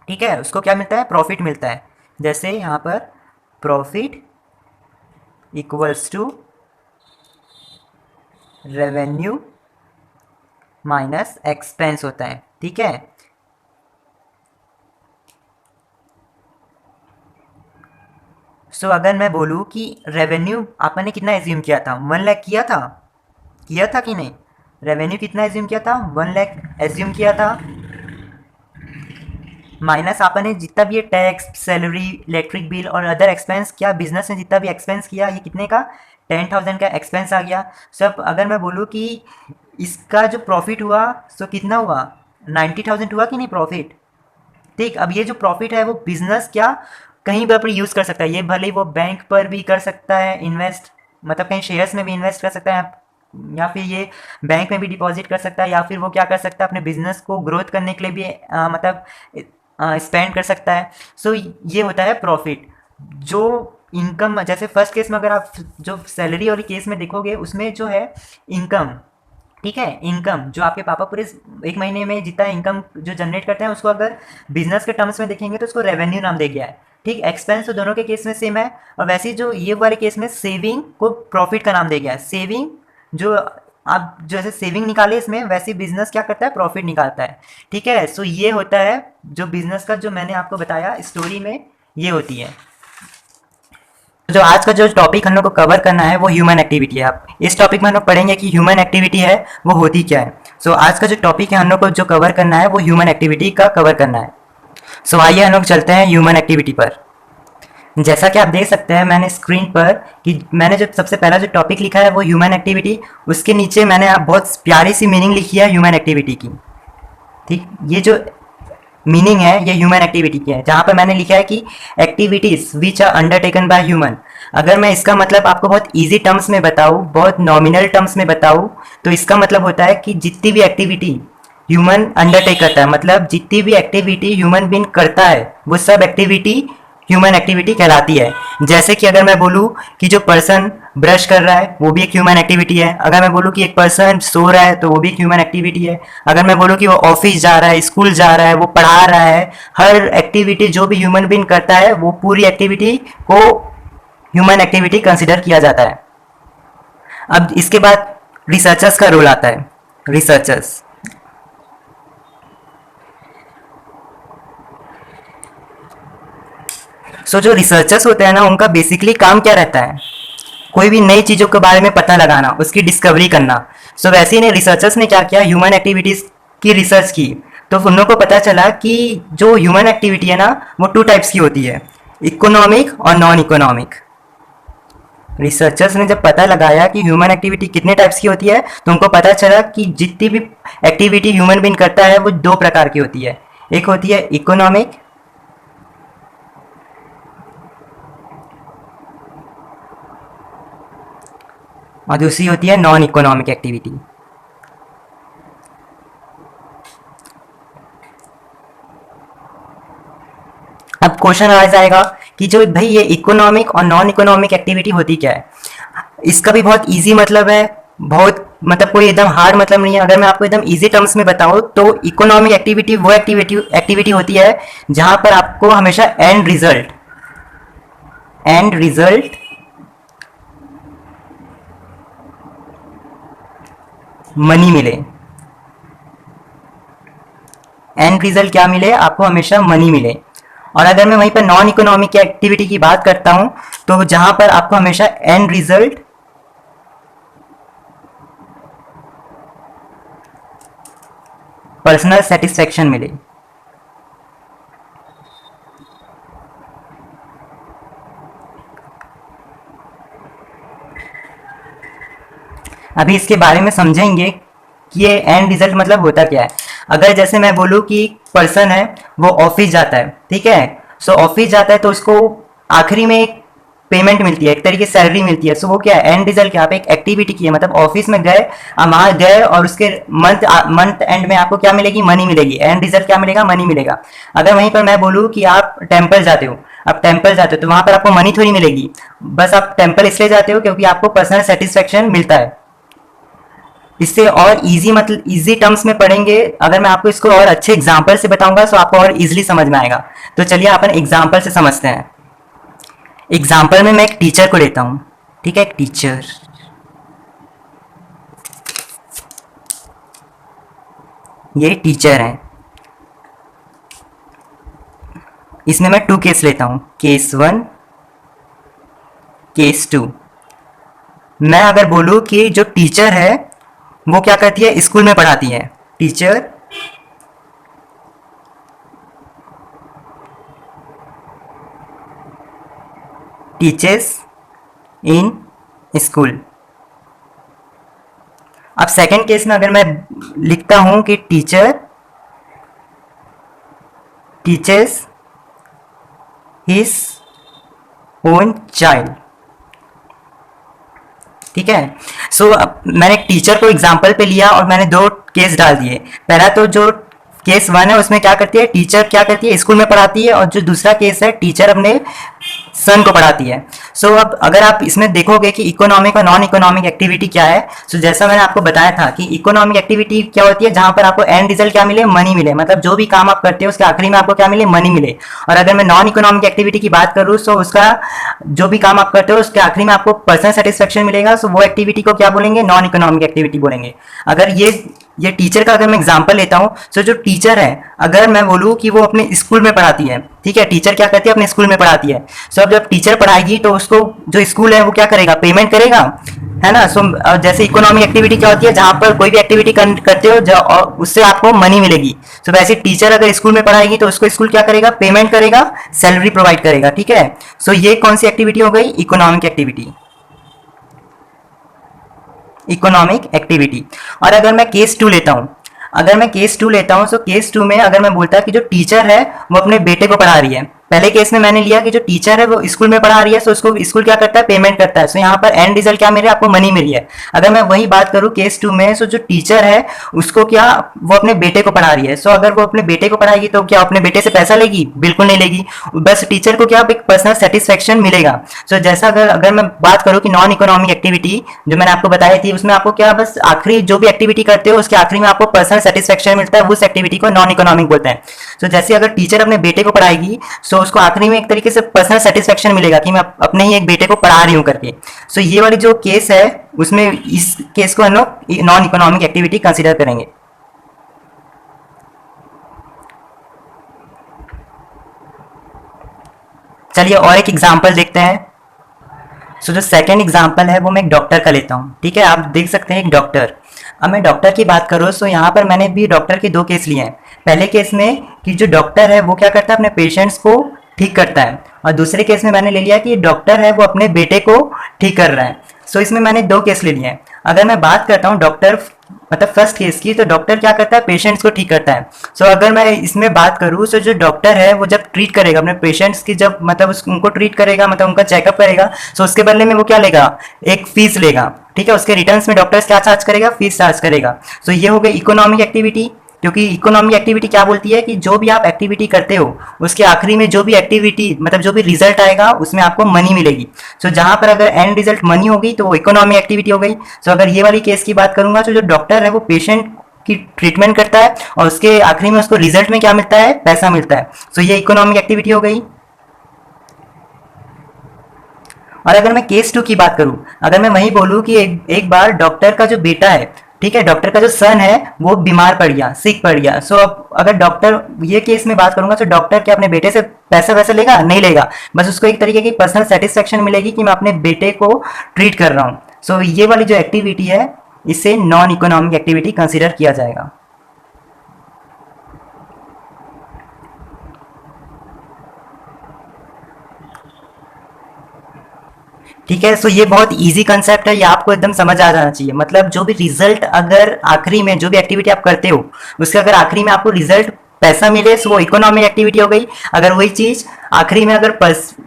Speaker 2: ठीक है, उसको क्या मिलता है, प्रॉफिट मिलता है। जैसे यहाँ पर profit equals to revenue minus expense होता है। ठीक है, सो अगर मैं बोलूँ कि रेवेन्यू आपने कितना एज्यूम किया था, 1 लाख किया था कि नहीं, रेवेन्यू कितना एज्यूम किया था, 1 लाख एज्यूम किया था, माइनस आपने जितना भी ये टैक्स, सैलरी, इलेक्ट्रिक बिल और अदर एक्सपेंस क्या, बिजनेस ने जितना भी एक्सपेंस किया, ये कितने का, 10,000 का एक्सपेंस आ गया। सब अगर मैं बोलूँ कि इसका जो प्रॉफिट हुआ सो कितना हुआ, 90,000 हुआ कि नहीं प्रॉफिट। ठीक, अब ये जो प्रॉफिट है वो बिजनेस क्या कहीं पर यूज़ कर सकता है, ये भले ही वो बैंक पर भी कर सकता है इन्वेस्ट, मतलब कहीं शेयर्स में भी इन्वेस्ट कर सकता है, या फिर ये बैंक में भी डिपॉजिट कर सकता है, या फिर वो क्या कर सकता है अपने बिजनेस को ग्रोथ करने के लिए भी मतलब स्पेंड कर सकता है। सो ये होता है प्रॉफिट। जो इनकम, जैसे फर्स्ट केस में अगर आप जो सैलरी वाली केस में देखोगे, उसमें जो है इनकम, ठीक है, इनकम जो आपके पापा पूरे 1 महीने में जितना इनकम जो जनरेट करते हैं, उसको अगर बिजनेस के टर्म्स में देखेंगे तो उसको रेवेन्यू नाम दे गया है। ठीक, एक्सपेंस तो दोनों के केस में सेम है, और वैसे ही जो ये वाले केस में सेविंग को प्रॉफिट का नाम दे गया है। सेविंग जो आप जैसे सेविंग निकाले इसमें, वैसे बिजनेस क्या करता है, प्रॉफिट निकालता है। ठीक है, सो ये होता है जो बिजनेस का, जो मैंने आपको बताया स्टोरी में, ये होती है। जो आज का जो टॉपिक हम लोग को कवर करना है वो ह्यूमन एक्टिविटी है। आप इस टॉपिक में हम लोग पढ़ेंगे कि ह्यूमन एक्टिविटी है वो होती क्या है। सो आज का जो टॉपिक है हम लोग को जो कवर करना है वो ह्यूमन एक्टिविटी का कवर करना है। सो आइए हम लोग चलते हैं ह्यूमन एक्टिविटी पर। जैसा कि आप देख सकते हैं मैंने स्क्रीन पर कि मैंने जो सबसे पहला जो टॉपिक लिखा है वो ह्यूमन एक्टिविटी, उसके नीचे मैंने आप बहुत प्यारी सी मीनिंग लिखी है ह्यूमन एक्टिविटी की। ठीक, ये जो मीनिंग है ये ह्यूमन एक्टिविटी की है, जहाँ पर मैंने लिखा है कि activities which are undertaken by human. अगर मैं इसका मतलब आपको बहुत इजी टर्म्स में बताऊँ, बहुत नॉमिनल टर्म्स में बताऊँ, तो इसका मतलब होता है कि जितनी भी एक्टिविटी ह्यूमन अंडरटेक करता है, मतलब जितनी भी एक्टिविटी ह्यूमन बीइंग करता है वो सब एक्टिविटी ह्यूमन एक्टिविटी कहलाती है। जैसे कि अगर मैं बोलूँ कि जो पर्सन ब्रश कर रहा है वो भी एक ह्यूमन एक्टिविटी है, अगर मैं बोलूँ कि एक पर्सन सो रहा है तो वो भी एक ह्यूमन एक्टिविटी है, अगर मैं बोलूँ कि वो ऑफिस जा रहा है, स्कूल जा रहा है, वो पढ़ा रहा है, हर एक्टिविटी जो भी ह्यूमन बीइंग करता है वो पूरी एक्टिविटी को ह्यूमन एक्टिविटी कंसिडर किया जाता है। अब इसके बाद रिसर्चर्स का रोल आता है। रिसर्चर्स, सो जो रिसर्चर्स होते हैं ना, उनका बेसिकली काम क्या रहता है, कोई भी नई चीज़ों के बारे में पता लगाना, उसकी डिस्कवरी करना। सो वैसे ही रिसर्चर्स ने क्या किया, ह्यूमन एक्टिविटीज़ की रिसर्च की, तो उन लोगों को पता चला कि जो ह्यूमन एक्टिविटी है ना वो 2 टाइप्स की होती है, इकोनॉमिक और नॉन इकोनॉमिक। रिसर्चर्स ने जब पता लगाया कि ह्यूमन एक्टिविटी कितने टाइप्स की होती है, तो उनको पता चला कि जितनी भी एक्टिविटी ह्यूमन बीइंग करता है वो 2 प्रकार की होती है, एक होती है इकोनॉमिक और दूसरी होती है नॉन इकोनॉमिक एक्टिविटी। अब क्वेश्चन आ जाएगा कि जो भाई ये इकोनॉमिक और नॉन इकोनॉमिक एक्टिविटी होती क्या है। इसका भी बहुत इजी मतलब है, बहुत मतलब कोई एकदम हार्ड मतलब नहीं है। अगर मैं आपको एकदम इजी टर्म्स में बताऊं तो इकोनॉमिक एक्टिविटी वो एक्टिविटी होती है जहां पर आपको हमेशा एंड रिजल्ट मनी मिले। एंड रिजल्ट क्या मिले, आपको हमेशा मनी मिले। और अगर मैं वहीं पर नॉन इकोनॉमिक की एक्टिविटी की बात करता हूं तो जहां पर आपको हमेशा एंड रिजल्ट पर्सनल सेटिस्फेक्शन मिले। अभी इसके बारे में समझेंगे कि ये एंड रिजल्ट मतलब होता क्या है। अगर जैसे मैं बोलूँ कि पर्सन है वो ऑफिस जाता है, ठीक है, सो ऑफिस जाता है तो उसको आखिरी में एक पेमेंट मिलती है, एक तरीके से सैलरी मिलती है। सो वो क्या है, एंड रिजल्ट क्या, आप एक एक्टिविटी की है, मतलब ऑफिस में गए, आप वहां गए और उसके मंथ एंड में आपको क्या मिलेगी, मनी मिलेगी। एंड रिजल्ट क्या मिलेगा, मनी मिलेगा। अगर वहीं पर मैं बोलूँ कि आप टेम्पल जाते हो, आप टेम्पल जाते हो तो वहां पर आपको मनी थोड़ी मिलेगी, बस आप टेम्पल इसलिए जाते हो क्योंकि आपको पर्सनल सेटिस्फेक्शन मिलता है। इससे और इजी, मतलब इजी टर्म्स में पढ़ेंगे, अगर मैं आपको इसको और अच्छे एग्जाम्पल से बताऊंगा तो आपको और इजीली समझ में आएगा। तो चलिए अपन एग्जाम्पल से समझते हैं। एग्जाम्पल में मैं एक टीचर को लेता हूं, ठीक है, एक टीचर। ये टीचर है, इसमें मैं 2 केस लेता हूं, केस 1, केस 2। मैं अगर बोलूं कि जो टीचर है वो क्या करती है, स्कूल में पढ़ाती है। Teacher teachers in school. अब सेकंड केस में अगर मैं लिखता हूं कि teacher teachers his own child, ठीक है। सो मैंने एक टीचर को एग्जाम्पल पे लिया और मैंने 2 केस डाल दिए। पहला तो जो केस 1 है उसमें क्या करती है, टीचर क्या करती है, स्कूल में पढ़ाती है, और जो दूसरा केस है टीचर अपने सन को पढ़ाती है। सो अब अगर आप इसमें देखोगे कि इकोनॉमिक और नॉन इकोनॉमिक एक्टिविटी क्या है, सो जैसा मैंने आपको बताया था कि इकोनॉमिक एक्टिविटी क्या होती है, जहां पर आपको एंड रिजल्ट क्या मिले, मनी मिले, मतलब जो भी काम आप करते हो उसके आखिरी में आपको क्या मिले, मनी मिले। और अगर मैं नॉन इकोनॉमिक एक्टिविटी की बात करूँ तो उसका जो भी काम आप करते हो उसके आखिरी में आपको पर्सनल सेटिस्फेक्शन मिलेगा, सो वो एक्टिविटी को क्या बोलेंगे, नॉन इकोनॉमिक एक्टिविटी बोलेंगे। अगर ये टीचर का अगर मैं एग्जांपल लेता हूँ, सो जो टीचर है अगर मैं बोलूँ कि वो अपने स्कूल में पढ़ाती है, ठीक है, टीचर क्या करती है, अपने स्कूल में पढ़ाती है। सो अब जब टीचर पढ़ाएगी तो उसको जो स्कूल है वो क्या करेगा, पेमेंट करेगा, है ना। सो जैसे इकोनॉमिक एक्टिविटी क्या होती है, जहां पर कोई भी एक्टिविटी करते हो और उससे आपको मनी मिलेगी। सो वैसे टीचर अगर स्कूल में पढ़ाएगी तो उसको स्कूल क्या करेगा, पेमेंट करेगा, सैलरी प्रोवाइड करेगा, ठीक है। सो ये कौन सी एक्टिविटी हो गई, इकोनॉमिक एक्टिविटी, इकोनॉमिक एक्टिविटी। और अगर मैं केस 2 लेता हूं, अगर मैं केस 2 लेता हूं, तो केस 2 में अगर मैं बोलता कि जो टीचर है वो अपने बेटे को पढ़ा रही है। पहले केस में मैंने लिया कि जो टीचर है वो स्कूल में पढ़ा रही है, सो उसको स्कूल क्या करता है, पेमेंट करता है। सो यहाँ पर एंड रिजल्ट क्या मिले, आपको मनी मिली है। अगर मैं वही बात करूँ केस 2 में, सो जो टीचर है उसको क्या, वो अपने बेटे को पढ़ा रही है। सो अगर वो अपने बेटे को पढ़ाएगी तो क्या अपने बेटे से पैसा लेगी, बिल्कुल नहीं लेगी, बस टीचर को क्या एक पर्सनल सेटिस्फेक्शन मिलेगा। सो जैसा अगर मैं बात करूँ कि नॉन इकोनॉमिक एक्टिविटी जो मैंने आपको बताई थी, उसमें आपको क्या, बस आखिरी जो भी एक्टिविटी करते हो उसके आखिरी में आपको पर्सनल सेटिस्फेक्शन मिलता है, उस एक्टिविटी को नॉन इकोनॉमिक बोलते हैं। सो जैसे अगर टीचर अपने बेटे को पढ़ाएगी, सो उसको आखिरी में एक तरीके से पर्सनल सेटिस्फेक्शन मिलेगा कि मैं अपने ही एक बेटे को पढ़ा रही हूँ करके। सो ये वाली जो केस है उसमें इस केस को हम लोग नॉन इकोनॉमिक एक्टिविटी कंसीडर करेंगे। चलिए और एक एग्जांपल देखते हैं। सो जो सेकंड एग्जांपल है वो मैं एक डॉक्टर का लेता हूँ, ठीक है। आप देख सकते हैं एक डॉक्टर। अब मैं डॉक्टर की बात करूँ तो यहाँ पर मैंने भी डॉक्टर के 2 केस लिए हैं। पहले केस में कि जो डॉक्टर है वो क्या करता है, अपने पेशेंट्स को ठीक करता है, और दूसरे केस में मैंने ले लिया कि डॉक्टर है वो अपने बेटे को ठीक कर रहा है। सो इसमें मैंने 2 केस ले लिए हैं। अगर मैं बात करता हूँ डॉक्टर, मतलब फर्स्ट केस की, तो डॉक्टर क्या करता है, पेशेंट्स को ठीक करता है। सो अगर मैं इसमें बात करूँ तो जो डॉक्टर है वो जब ट्रीट करेगा अपने पेशेंट्स की, जब मतलब उनको ट्रीट करेगा, मतलब उनका चेकअप करेगा, सो उसके बदले में वो क्या लेगा, एक फीस लेगा, ठीक है। उसके रिटर्न्स में डॉक्टर क्या चार्ज करेगा, फीस चार्ज करेगा। सो ये हो गई इकोनॉमिक एक्टिविटी, क्योंकि इकोनॉमिक एक्टिविटी क्या बोलती है कि जो भी आप एक्टिविटी करते हो उसके आखिरी में जो भी एक्टिविटी, मतलब जो भी रिजल्ट आएगा उसमें आपको मनी मिलेगी। सो जहां पर अगर एंड रिजल्ट मनी होगी तो वो इकोनॉमिक एक्टिविटी हो गई। सो अगर ये वाली केस की बात करूंगा तो जो डॉक्टर है वो पेशेंट की ट्रीटमेंट करता है और उसके आखिरी में उसको रिजल्ट में क्या मिलता है, पैसा मिलता है। सो ये इकोनॉमिक एक्टिविटी हो गई। और अगर मैं केस 2 की बात करूं, अगर मैं वही बोलूं कि एक बार डॉक्टर का जो बेटा है, ठीक है, डॉक्टर का जो सन है वो बीमार पड़ गया, सिक पड़ गया। सो अब अगर डॉक्टर, ये केस में बात करूंगा तो डॉक्टर क्या अपने बेटे से पैसा वैसा लेगा, नहीं लेगा, बस उसको एक तरीके की पर्सनल सेटिस्फेक्शन मिलेगी कि मैं अपने बेटे को ट्रीट कर रहा हूँ। सो ये वाली जो एक्टिविटी है इसे नॉन इकोनॉमिक एक्टिविटी कंसिडर किया जाएगा। ठीक है। सो ये बहुत इजी कंसेप्ट है, ये आपको एकदम समझ आ जाना चाहिए। मतलब जो भी रिजल्ट, अगर आखिरी में जो भी एक्टिविटी आप करते हो उसके अगर आखिरी में आपको रिजल्ट पैसा मिले सो वो इकोनॉमिक एक्टिविटी हो गई। अगर वही चीज आखिरी में अगर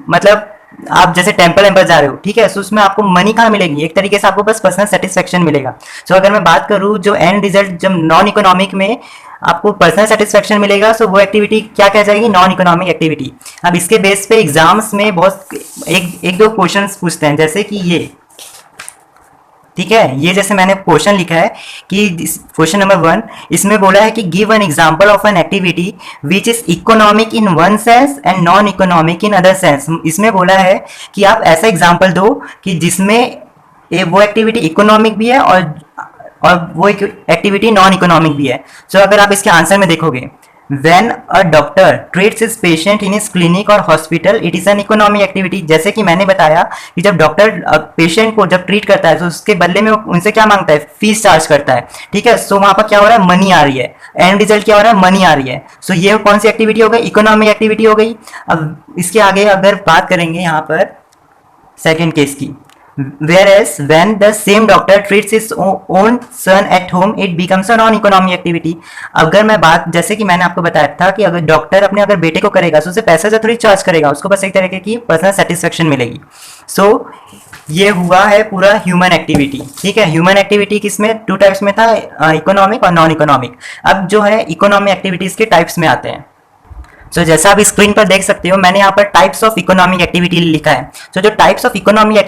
Speaker 2: मतलब आप जैसे टेम्पल वेम्पल जा रहे हो, ठीक है, सो उसमें आपको मनी कहाँ मिलेगी, एक तरीके से आपको बस पर्सनल सेटिस्फेक्शन मिलेगा। सो अगर मैं बात करूँ जो एंड रिजल्ट जब नॉन इकोनॉमिक में आपको पर्सनल सेटिस्फेक्शन मिलेगा, सो वो एक्टिविटी क्या कह जाएगी, नॉन इकोनॉमिक एक्टिविटी। अब इसके बेस पे एग्जाम्स में बहुत एक दो क्वेश्चंस पूछते हैं, जैसे कि ये, ठीक है, ये जैसे मैंने क्वेश्चन लिखा है कि क्वेश्चन नंबर 1, इसमें बोला है कि give an example of an activity which is economic in one sense and non economic in other sense. इसमें बोला है कि आप ऐसा एग्जांपल दो कि जिसमें वो एक्टिविटी इकोनॉमिक भी है और वो एक्टिविटी नॉन इकोनॉमिक भी है। सो अगर आप इसके आंसर में देखोगे, When a doctor treats his patient in his clinic or hospital, it is an economic activity। जैसे कि मैंने बताया कि जब डॉक्टर पेशेंट को जब ट्रीट करता है तो उसके बदले में उनसे क्या मांगता है, फीस चार्ज करता है, ठीक है। सो वहां पर क्या हो रहा है, मनी आ रही है, एंड रिजल्ट क्या हो रहा है, मनी आ रही है। सो ये कौन सी एक्टिविटी हो गई, इकोनॉमिक एक्टिविटी हो गई। अब इसके आगे अगर बात करेंगे यहाँ पर सेकेंड केस की, whereas when the same doctor treats his own son at home it becomes a non economic activity। अगर मैं बात, जैसे कि मैंने आपको बताया था कि अगर डॉक्टर अपने अगर बेटे को करेगा तो उसे पैसा से थोड़ी चार्ज करेगा, उसको बस एक तरीके की पर्सनल सेटिस्फेक्शन मिलेगी। सो ये हुआ है पूरा ह्यूमन एक्टिविटी, ठीक है। ह्यूमन एक्टिविटी किसमें, 2 टाइप्स में था, इकोनॉमिक और नॉन इकोनॉमिक। अब जो है इकोनॉमिक एक्टिविटीज के टाइप्स में आते हैं। सो जैसा आप स्क्रीन पर देख सकते हो, मैंने यहाँ पर टाइप्स ऑफ इकोनॉमिक एक्टिविटी लिखा है। सो जो टाइप्स ऑफ इकोनॉमिक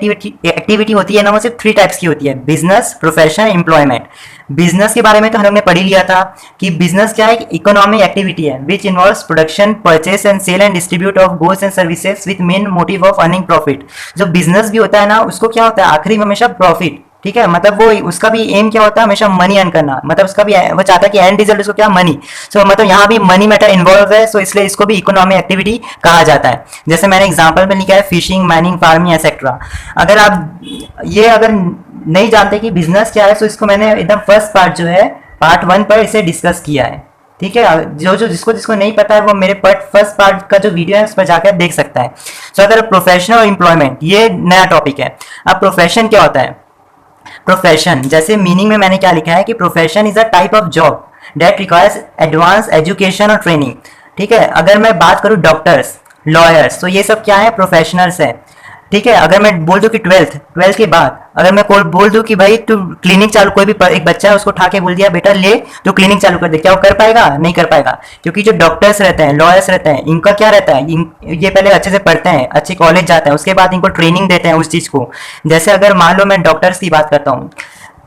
Speaker 2: एक्टिविटी होती है ना, वो सिर्फ 3 टाइप्स की होती है, बिजनेस, प्रोफेशन, एम्प्लॉयमेंट। बिजनेस के बारे में तो हम लोग ने पढ़ ही लिया था कि बिजनेस क्या है, इकोनॉमिक एक्टिविटी है which involves production, purchase and sale and distribute of goods and services with main motive of earning profit. जो बिजनेस भी होता है ना, उसको क्या होता है, आखिरी में हमेशा प्रॉफिट, ठीक है, मतलब वो उसका भी एम क्या होता है, हमेशा मनी अर्न करना, मतलब उसका भी वो चाहता है कि एंड रिजल्ट उसको क्या, मनी। सो मतलब यहाँ भी मनी मैटर इन्वॉल्व है, सो इसलिए इसको भी इकोनॉमिक एक्टिविटी कहा जाता है। जैसे मैंने एग्जांपल में लिखा है फिशिंग, माइनिंग, फार्मिंग एक्सेट्रा। अगर आप ये अगर नहीं जानते कि बिजनेस क्या है, तो इसको मैंने एकदम फर्स्ट पार्ट जो है पार्ट 1 पर इसे डिस्कस किया है, ठीक है। जो जिसको नहीं पता है वो मेरे फर्स्ट पार्ट का जो वीडियो है उस पर जाकर देख सकता है। सो अगर प्रोफेशन और एम्प्लॉयमेंट, ये नया टॉपिक है। अब प्रोफेशन क्या होता है, प्रोफेशन जैसे मीनिंग में मैंने क्या लिखा है कि profession is a type of job that requires advance education और ट्रेनिंग, ठीक है। अगर मैं बात करूं डॉक्टर्स, लॉयर्स, तो ये सब क्या है, प्रोफेशनल्स है, ठीक है। अगर मैं बोल दूं कि 12th के बाद अगर मैं कोई बोल दूं कि भाई तू क्लिनिक चालू, कोई भी एक बच्चा है उसको उठा के बोल दिया बेटा ले तो क्लिनिक चालू कर दे, क्या वो कर पाएगा, नहीं कर पाएगा। क्योंकि जो डॉक्टर्स रहते हैं, लॉयर्स रहते हैं, इनका क्या रहता है, ये पहले अच्छे से पढ़ते हैं, अच्छे कॉलेज जाते हैं, उसके बाद इनको ट्रेनिंग देते हैं उस चीज को। जैसे अगर मान लो मैं डॉक्टर्स की बात करता हूँ,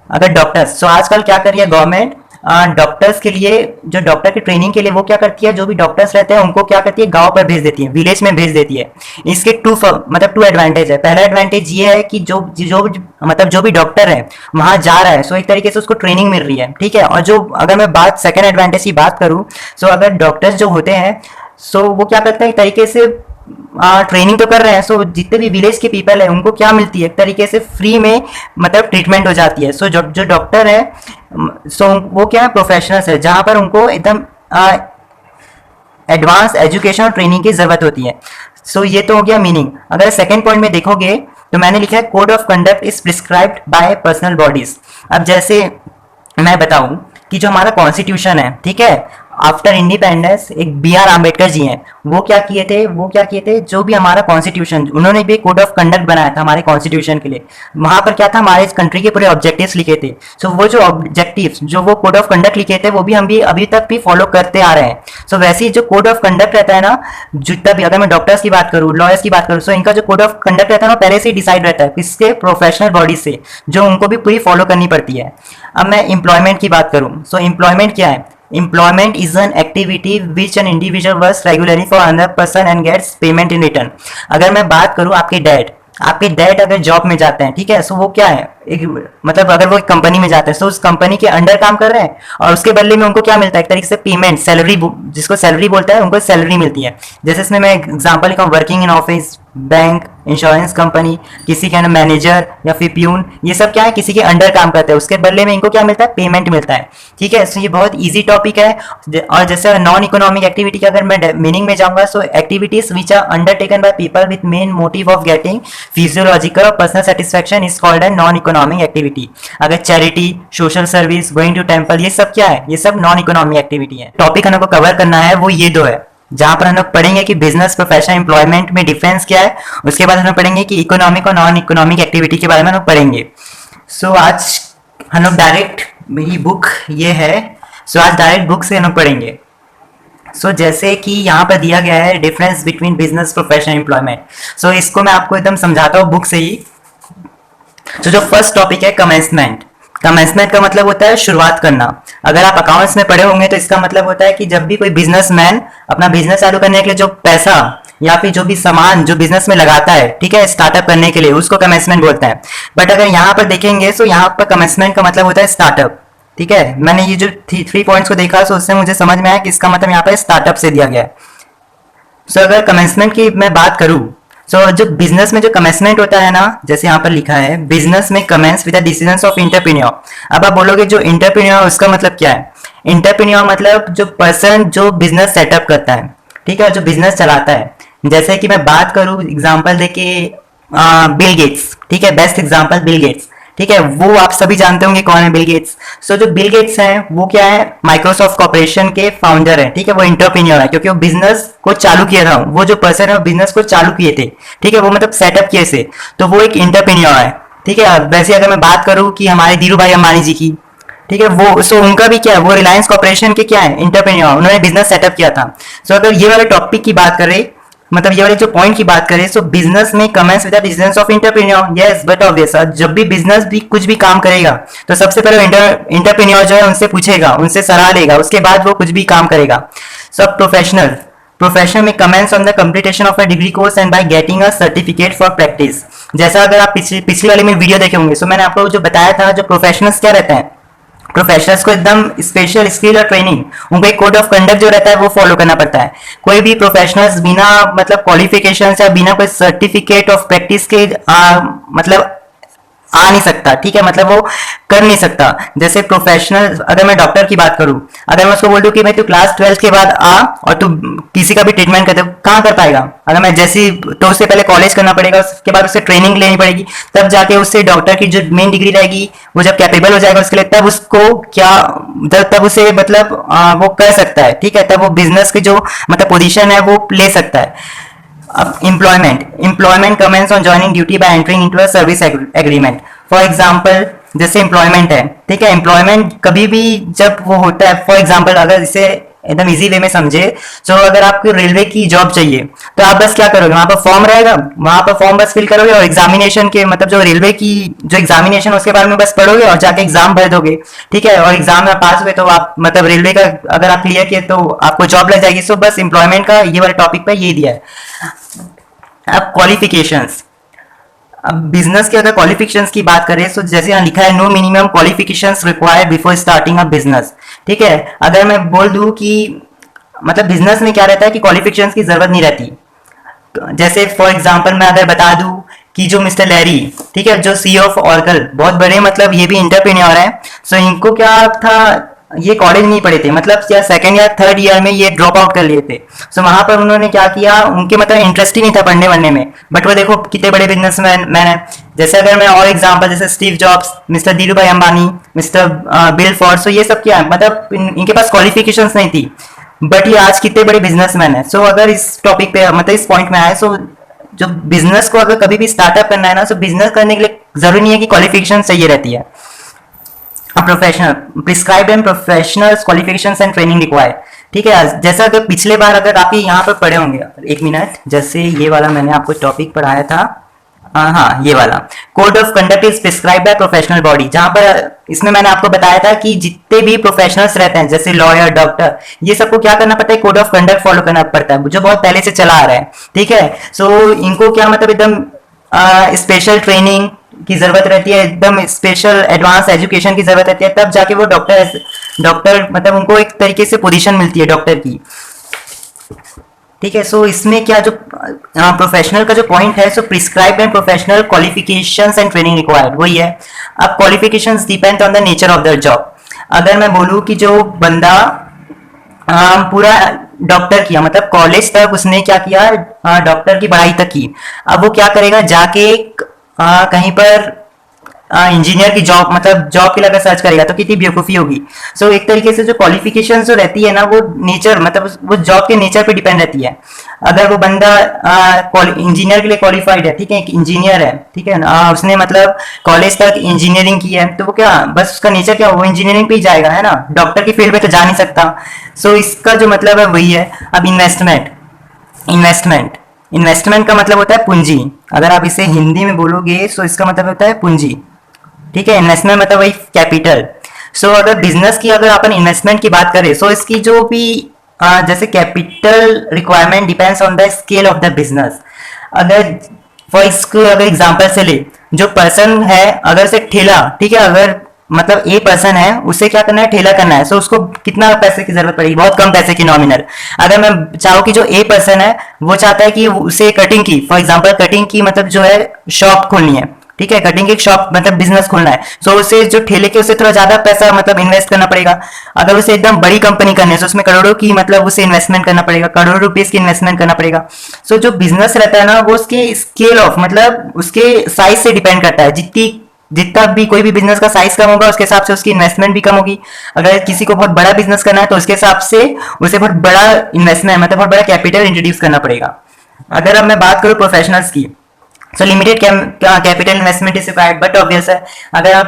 Speaker 2: अगर डॉक्टर्स, तो आजकल क्या कर रही है गवर्नमेंट, डॉक्टर्स के लिए, जो डॉक्टर की ट्रेनिंग के लिए वो क्या करती है, जो भी डॉक्टर्स रहते हैं उनको क्या करती है, गांव पर भेज देती है, विलेज में भेज देती है। इसके टू एडवांटेज है। पहला एडवांटेज ये है कि जो भी डॉक्टर है वहां जा रहा है, सो एक तरीके से उसको ट्रेनिंग मिल रही है, ठीक है। और जो अगर मैं बात सेकेंड एडवांटेज की बात करूं, सो अगर डॉक्टर्स जो होते हैं, सो वो क्या करते हैं, एक तरीके से ट्रेनिंग तो कर रहे हैं, सो जितने भी विलेज के पीपल है उनको क्या मिलती है, एक तरीके से फ्री में मतलब ट्रीटमेंट हो जाती है। सो जो डॉक्टर है, सो वो क्या है, प्रोफेशनल्स है, जहां पर उनको एकदम एडवांस एजुकेशन और ट्रेनिंग की जरूरत होती है। सो ये तो हो गया मीनिंग। अगर सेकंड पॉइंट में देखोगे तो मैंने लिखा है code of conduct is prescribed bye personal bodies. अब जैसे मैं बताऊं कि जो हमारा कॉन्स्टिट्यूशन है, ठीक है, आफ्टर इंडिपेंडेंस एक B.R. आम्बेडकर जी हैं, वो क्या किए थे, जो भी हमारा कॉन्स्टिट्यूशन, उन्होंने भी कोड ऑफ कंडक्ट बनाया था हमारे कॉन्स्टिट्यूशन के लिए। वहां पर क्या था, हमारे इस कंट्री के पूरे ऑब्जेक्टिव्स लिखे थे। सो वो जो ऑब्जेक्टिव्स, जो वो कोड ऑफ कंडक्ट लिखे थे, वो भी हम भी अभी तक भी फॉलो करते आ रहे हैं। सो वैसे ही जो कोड ऑफ कंडक्ट रहता है ना, जितना भी, अगर मैं डॉक्टर्स की बात करूँ, लॉयर्स की बात करूँ, सो इनका जो कोड ऑफ कंडक्ट रहता है ना, पहले से ही डिसाइड रहता है किसके, प्रोफेशनल बॉडी से, जो उनको भी पूरी फॉलो करनी पड़ती है। अब मैं एम्प्लॉयमेंट की बात करूँ, सो एम्प्लॉयमेंट क्या है, employment is an activity which an individual works regularly for another person and gets payment in return। अगर मैं बात करूं आपके डैड अगर जॉब में जाते हैं, ठीक है, सो वो क्या है, एक मतलब अगर वो एक कंपनी में जाते हैं, तो उस कंपनी के अंडर काम कर रहे हैं और उसके बदले में उनको क्या मिलता है, एक तरीके से पेमेंट, सैलरी, जिसको सैलरी बोलता है, उनको सैलरी मिलती है। जैसे इसमें मैं एग्जांपल लिखा हूं, working in office, bank, insurance company, किसी के मैनेजर या फिर प्यून, ये सब क्या है, किसी के अंडर काम करते हैं, उसके बदले में इनको क्या मिलता है, पेमेंट मिलता है। ठीक है, सो ये बहुत इजी टॉपिक है। और जैसे नॉन इकोनॉमिक एक्टिविटी का अगर मैं मीनिंग में जाऊंगा, so activities which are undertaken by people with main motive of getting physiological और personal satisfaction is called an non economic activity. अगर charity, social service, going to temple, ये सब क्या है, ये सब नॉन इकोनॉमिक एक्टिविटी है। टॉपिक हमको कवर करना है वो ये दो है, जहां पर हम लोग पढ़ेंगे कि बिजनेस, प्रोफेशन, एम्प्लॉयमेंट में डिफरेंस क्या है। उसके बाद हम लोग पढ़ेंगे कि इकोनॉमिक और नॉन इकोनॉमिक एक्टिविटी के बारे में हम लोग पढ़ेंगे। सो आज हम लोग डायरेक्ट, मेरी बुक ये है, सो आज डायरेक्ट बुक से हम लोग पढ़ेंगे। सो जैसे कि यहाँ पर दिया गया है difference between business, profession, employment. So इसको मैं आपको एकदम समझाता हूँ बुक से ही। तो जो फर्स्ट टॉपिक है कमेंसमेंट। कमेंसमेंट का मतलब होता है शुरुआत करना। अगर आप अकाउंट्स में पढ़े होंगे तो इसका मतलब होता है कि जब भी कोई बिजनेसमैन अपना बिजनेस चालू करने के लिए जो पैसा या फिर जो भी सामान जो बिजनेस में लगाता है, ठीक है, स्टार्टअप करने के लिए, उसको कमेंसमेंट बोलते हैं। बट अगर यहाँ पर देखेंगे तो यहाँ पर कमेंसमेंट का मतलब होता है स्टार्टअप। ठीक है, मैंने ये जो 3 पॉइंट्स को देखा तो उससे मुझे समझ में आया कि इसका मतलब यहाँ पर स्टार्टअप से दिया गया है। सो अगर कमेंसमेंट की मैं बात करूँ, सो जो बिजनेस में जो कमेंसमेंट होता है ना, जैसे यहाँ पर लिखा है, बिजनेस में commences with the decisions of entrepreneur. अब आप बोलोगे जो इंटरप्रेन्योर, उसका मतलब क्या है? इंटरप्रेन्योर मतलब जो पर्सन जो बिजनेस सेटअप करता है, ठीक है, जो बिजनेस चलाता है। जैसे कि मैं बात करूँ एग्जांपल देके, बिल गेट्स, ठीक है, बेस्ट एग्जांपल बिल गेट्स, ठीक है, वो आप सभी जानते होंगे कौन है बिल गेट्स। सो जो बिल गेट्स हैं वो क्या है, माइक्रोसॉफ्ट कॉर्पोरेशन के फाउंडर है, ठीक है, वो इंटरप्रेन्योर है क्योंकि वो बिजनेस को चालू किया था। वो जो पर्सन है वो बिजनेस को चालू किए थे, ठीक है, वो मतलब सेटअप किए से, तो वो एक इंटरप्रेन्योर है। ठीक है, वैसे अगर मैं बात करूँ कि हमारे धीरू भाई अंबानी जी की, ठीक है, वो सो उनका भी क्या है, वो रिलायंस कॉर्पोरेशन के क्या है, इंटरप्रेन्योर, उन्होंने बिजनेस सेटअप किया था। सो अगर ये वाले टॉपिक की बात करें, मतलब ये वाले जो पॉइंट की बात करें, सो बिजनेस में commences with the decisions of entrepreneur. Yes, but obvious, जब भी बिजनेस भी कुछ भी काम करेगा तो सबसे पहले इंटरप्रेन्योर जो है उनसे पूछेगा, उनसे सलाह लेगा, उसके बाद वो कुछ भी काम करेगा। सब प्रोफेशनल, प्रोफेशन में commences on the completion of a degree course and by getting a certificate for practice. जैसा अगर आप पिछली वाली में वीडियो देखे होंगे, सो मैंने आपको जो बताया था, जो प्रोफेशनल्स क्या रहते हैं, प्रोफेशनल्स को एकदम स्पेशल स्किल और ट्रेनिंग, उनको एक कोड ऑफ कंडक्ट जो रहता है वो फॉलो करना पड़ता है। कोई भी प्रोफेशनल्स बिना मतलब क्वालिफिकेशन या बिना कोई सर्टिफिकेट ऑफ प्रैक्टिस के मतलब आ नहीं सकता, ठीक है, मतलब वो कर नहीं सकता। जैसे प्रोफेशनल, अगर मैं डॉक्टर की बात करूं, अगर मैं उसको बोल दूं कि भाई तू क्लास 12 के बाद आ और तू किसी का भी ट्रीटमेंट कर दे, कहाँ कर पाएगा? अगर मैं जैसे, तो उससे पहले कॉलेज करना पड़ेगा, उसके बाद उससे ट्रेनिंग लेनी पड़ेगी, तब जाके उससे डॉक्टर की जो मेन डिग्री रहेगी वो जब कैपेबल हो जाएगा उसके लिए, तब उसको क्या, तब उसे मतलब वो कर सकता है, ठीक है, तब वो बिजनेस की जो मतलब पोजीशन है वो ले सकता है। अब employment commences on joining duty by entering into a service agreement. For example, जैसे एम्प्लॉयमेंट है, ठीक है, एम्प्लॉयमेंट कभी भी जब वो होता है, फॉर एग्जांपल अगर इसे एकदम इजी वे में समझे, तो अगर आपको रेलवे की जॉब चाहिए तो आप बस क्या करोगे, वहां पर फॉर्म रहेगा, वहां पर फॉर्म बस फिल करोगे और एग्जामिनेशन के मतलब जो रेलवे की जो एग्जामिनेशन उसके बारे में बस पढ़ोगे और जाके एग्जाम भर दोगे, ठीक है, और एग्जाम में पास हुए तो आप मतलब रेलवे का अगर आप क्लियर किए तो आपको जॉब लग जाएगी। सो बस एम्प्लॉयमेंट का ये वाले टॉपिक पे ये दिया है। अब क्वालिफिकेशंस, अब बिजनेस के अगर क्वालिफिकेशंस की बात करें तो जैसे यहाँ लिखा है, no minimum qualifications required before starting a business. ठीक है, अगर मैं बोल दूं कि मतलब बिजनेस में क्या रहता है कि क्वालिफिकेशंस की जरूरत नहीं रहती। जैसे फॉर एग्जांपल मैं अगर बता दूं कि जो मिस्टर लैरी, ठीक है, जो सीईओ ऑफ ऑरेकल, बहुत बड़े मतलब ये भी एंटरप्रेन्योर है। सो इनको क्या था, ये कॉलेज नहीं पढ़े थे, मतलब या सेकंड या थर्ड ईयर में ये ड्रॉप आउट कर लिए थे। सो वहां पर उन्होंने क्या किया, उनके मतलब इंटरेस्ट ही नहीं था पढ़ने वढ़ने में, बट वो देखो कितने बड़े बिजनेसमैन है। जैसे अगर मैं और एग्जांपल, जैसे स्टीव जॉब्स, मिस्टर धीरू भाई अंबानी, मिस्टर बिल फॉर्ड, सो ये सब क्या है, मतलब इनके पास क्वालिफिकेशंस नहीं थी, बट ये आज कितने बड़े बिजनेसमैन है। सो अगर इस टॉपिक पे मतलब इस पॉइंट में आए, सो जो बिजनेस को अगर कभी भी स्टार्टअप करना है ना, सो बिजनेस करने के लिए जरूरी नहीं है कि क्वालिफिकेशन चाहिए रहती है। Professional, prescribed and professional qualifications and training required. ठीक है, जैसा अगर पिछले बार अगर आप यहाँ पर पढ़े होंगे, एक मिनट, जैसे ये वाला मैंने आपको टॉपिक पढ़ाया था, हाँ ये वाला, code of conduct is prescribe by professional body, जहां पर इसमें मैंने आपको बताया था कि जितने भी प्रोफेशनल्स रहते हैं जैसे लॉयर, डॉक्टर, ये सबको क्या करना पड़ता है, कोड ऑफ कंडक्ट फॉलो करना पड़ता है, जो बहुत पहले से चला आ रहा है। ठीक है, सो इनको क्या मतलब एकदम स्पेशल ट्रेनिंग की जरूरत रहती है, एकदम स्पेशल एडवांस एजुकेशन की जरूरत रहती है, तब जाके वो डॉक्टर मतलब उनको एक तरीके से पोजीशन मिलती है डॉक्टर की। ठीक है। सो इसमें क्या जो प्रोफेशनल का जो पॉइंट है, so prescribe and professional qualifications and training required, वही है। अब qualifications depend on the nature of the job. अगर मैं बोलूँ कि जो बंदा पूरा डॉक्टर किया, मतलब कॉलेज तक उसने क्या किया, डॉक्टर की पढ़ाई तक की, अब वो क्या करेगा, जाके कहीं पर इंजीनियर की जॉब, मतलब जॉब के लिए अगर सर्च करेगा तो कितनी बेवकूफ़ी होगी। सो एक तरीके से जो क्वालिफिकेशन जो रहती है ना, वो नेचर, मतलब वो जॉब के नेचर पे डिपेंड रहती है। अगर वो बंदा इंजीनियर के लिए क्वालिफाइड है, ठीक है, एक इंजीनियर है, ठीक है, उसने मतलब कॉलेज तक इंजीनियरिंग की है, तो वो क्या, बस उसका नेचर क्या, वो इंजीनियरिंग पे ही जाएगा, है ना, डॉक्टर की फील्ड में तो जा नहीं सकता। सो इसका जो मतलब है वही है। अब इन्वेस्टमेंट, इन्वेस्टमेंट इन्वेस्टमेंट का मतलब होता है पूंजी। अगर आप इसे हिंदी में बोलोगे तो इसका मतलब होता है पूंजी, ठीक है। इन्वेस्टमेंट मतलब वही कैपिटल। सो अगर बिजनेस की, अगर अपन इन्वेस्टमेंट की बात करें, सो इसकी जो भी जैसे capital requirement depends on the scale of the business. अगर फॉर इसको अगर एग्जांपल से ले, जो पर्सन है, अगर से ठेला, ठीक है, अगर मतलब ए पर्सन है, उसे क्या करना है, ठेला करना है, सो उसको कितना पैसे की जरूरत पड़ेगी, बहुत कम पैसे की, नॉमिनल। अगर मैं चाहूँ कि जो ए पर्सन है वो चाहता है कि उसे कटिंग की, फॉर एग्जांपल कटिंग की मतलब जो है शॉप खोलनी है, ठीक है, कटिंग की शॉप मतलब बिजनेस खोलना है, सो उसे जो ठेले के, उसे थोड़ा ज्यादा पैसा मतलब इन्वेस्ट करना पड़ेगा। अगर उसे एकदम बड़ी कंपनी करनी है तो उसमें करोड़ों की मतलब उसे इन्वेस्टमेंट करना पड़ेगा, करोड़ों रुपीस की इन्वेस्टमेंट करना पड़ेगा। सो जो बिजनेस रहता है ना, वो उसके स्केल ऑफ, मतलब उसके साइज से डिपेंड करता है। जितना भी कोई भी बिजनेस का साइज कम होगा, उसके हिसाब से उसकी इन्वेस्टमेंट भी कम होगी। अगर किसी को बहुत बड़ा बिजनेस करना है तो उसके हिसाब से उसे बहुत बड़ा इन्वेस्टमेंट, मतलब बहुत बड़ा कैपिटल इंट्रोड्यूस करना पड़ेगा। अगर अब मैं बात करूँ प्रोफेशनल्स की, सो limited capital investment is required, but obvious है। अगर आप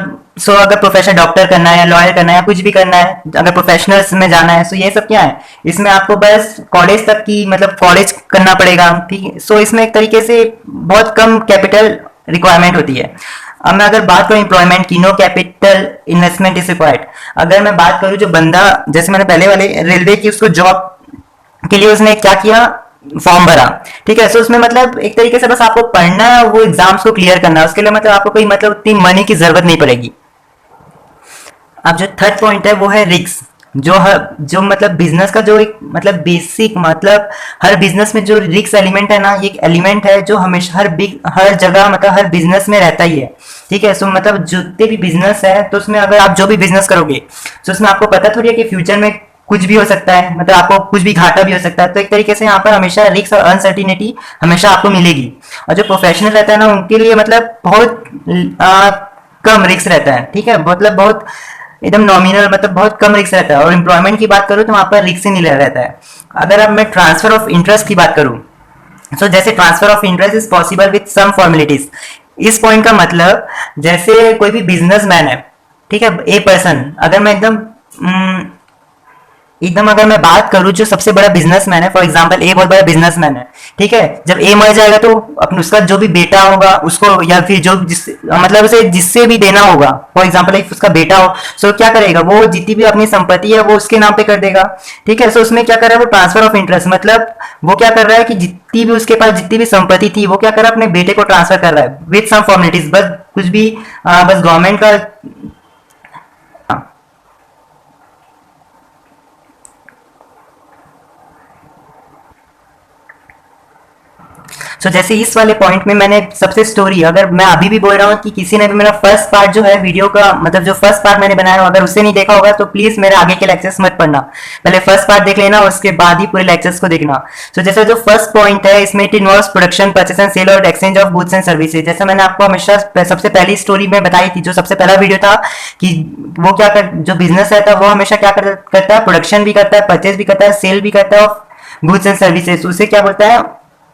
Speaker 2: अगर प्रोफेशनल डॉक्टर करना है या लॉयर करना है या कुछ भी करना है, अगर प्रोफेशनल्स में जाना है, सो ये सब क्या है, इसमें आपको बस कॉलेज तक की, मतलब कॉलेज करना पड़ेगा, ठीक है। सो इसमें एक तरीके से बहुत कम कैपिटल रिक्वायरमेंट होती है। अब मैं अगर बात करूं एम्प्लॉयमेंट की, no capital investment is required. अगर मैं बात करूं जो बंदा, जैसे मैंने पहले वाले रेलवे की, उसको जॉब के लिए उसने क्या किया, फॉर्म भरा, ठीक है। सो उसमें मतलब एक तरीके से बस आपको पढ़ना है, वो एग्जाम्स को क्लियर करना है, उसके लिए मतलब आपको कोई मतलब उतनी मनी की जरूरत नहीं पड़ेगी। अब जो थर्ड पॉइंट है वो है रिस्क। जो मतलब बिजनेस का जो एक मतलब बेसिक, मतलब हर बिजनेस में जो रिस्क एलिमेंट है ना, ये एक एलिमेंट है जो हमेशा हर जगह, मतलब हर बिजनेस में रहता ही है, ठीक है। सो मतलब जितने भी बिजनेस है, तो उसमें अगर आप जो भी बिजनेस करोगे, तो उसमें आपको पता थोड़ी है कि फ्यूचर में कुछ भी हो सकता है, मतलब आपको कुछ भी घाटा भी हो सकता है। तो एक तरीके से यहाँ पर हमेशा रिस्क और अनसर्टिनिटी हमेशा आपको मिलेगी। और जो प्रोफेशनल रहता है ना, उनके लिए मतलब बहुत कम रिस्क रहता है, ठीक है, मतलब बहुत एकदम नॉमिनल, मतलब बहुत कम रिस्क रहता है। और एम्प्लॉयमेंट की बात करूँ तो वहाँ पर रिस्क ही नहीं रहता है। अगर अब मैं ट्रांसफर ऑफ इंटरेस्ट की बात करूँ, सो जैसे transfer of interest is possible with some formalities. इस पॉइंट का मतलब, जैसे कोई भी बिजनेसमैन है, ठीक है, ए पर्सन, अगर मैं एकदम अगर मैं बात करूं, जो सबसे बड़ा बिजनेसमैन है, फॉर एग्जांपल ए बहुत बड़ा बिजनेसमैन है, ठीक है, जब ए मर जाएगा तो अपन उसका जो भी बेटा होगा उसको, या फिर जो मतलब उसे जिससे भी देना होगा, फॉर एग्जांपल उसका बेटा हो, सो क्या करेगा, वो जितनी भी अपनी संपत्ति है वो उसके नाम पे कर देगा, ठीक है। सो उसमें क्या कर रहा है, वो ट्रांसफर ऑफ इंटरेस्ट, मतलब वो क्या कर रहा है कि जितनी भी उसके पास जितनी भी संपत्ति थी, वो क्या कर रहा है, अपने बेटे को ट्रांसफर कर रहा है विथ सम फॉर्मेलिटीज, बस कुछ भी बस गवर्नमेंट का। सो जैसे इस वाले पॉइंट में मैंने सबसे स्टोरी, अगर मैं अभी भी बोल रहा हूँ कि किसी ने भी मेरा फर्स्ट पार्ट जो है वीडियो का, मतलब जो फर्स्ट पार्ट मैंने बनाया, अगर उसे नहीं देखा होगा तो प्लीज मेरे आगे के लेक्चर्स मत पढ़ना, पहले फर्स्ट पार्ट देख लेना, उसके बाद ही पूरे लेक्चर्स को देखना। सो जैसे जो फर्स्ट पॉइंट है, इसमें it involves production, purchase and sale और exchange of goods and services. जैसे मैंने आपको हमेशा सबसे पहली स्टोरी में बताई थी, जो सबसे पहला वीडियो था, कि वो क्या कर, जो बिजनेस रहता है वो हमेशा क्या करता है, प्रोडक्शन भी करता है, परचेस भी करता है, सेल भी करता है गुड्स एंड सर्विसेज, उसे क्या बोलता है,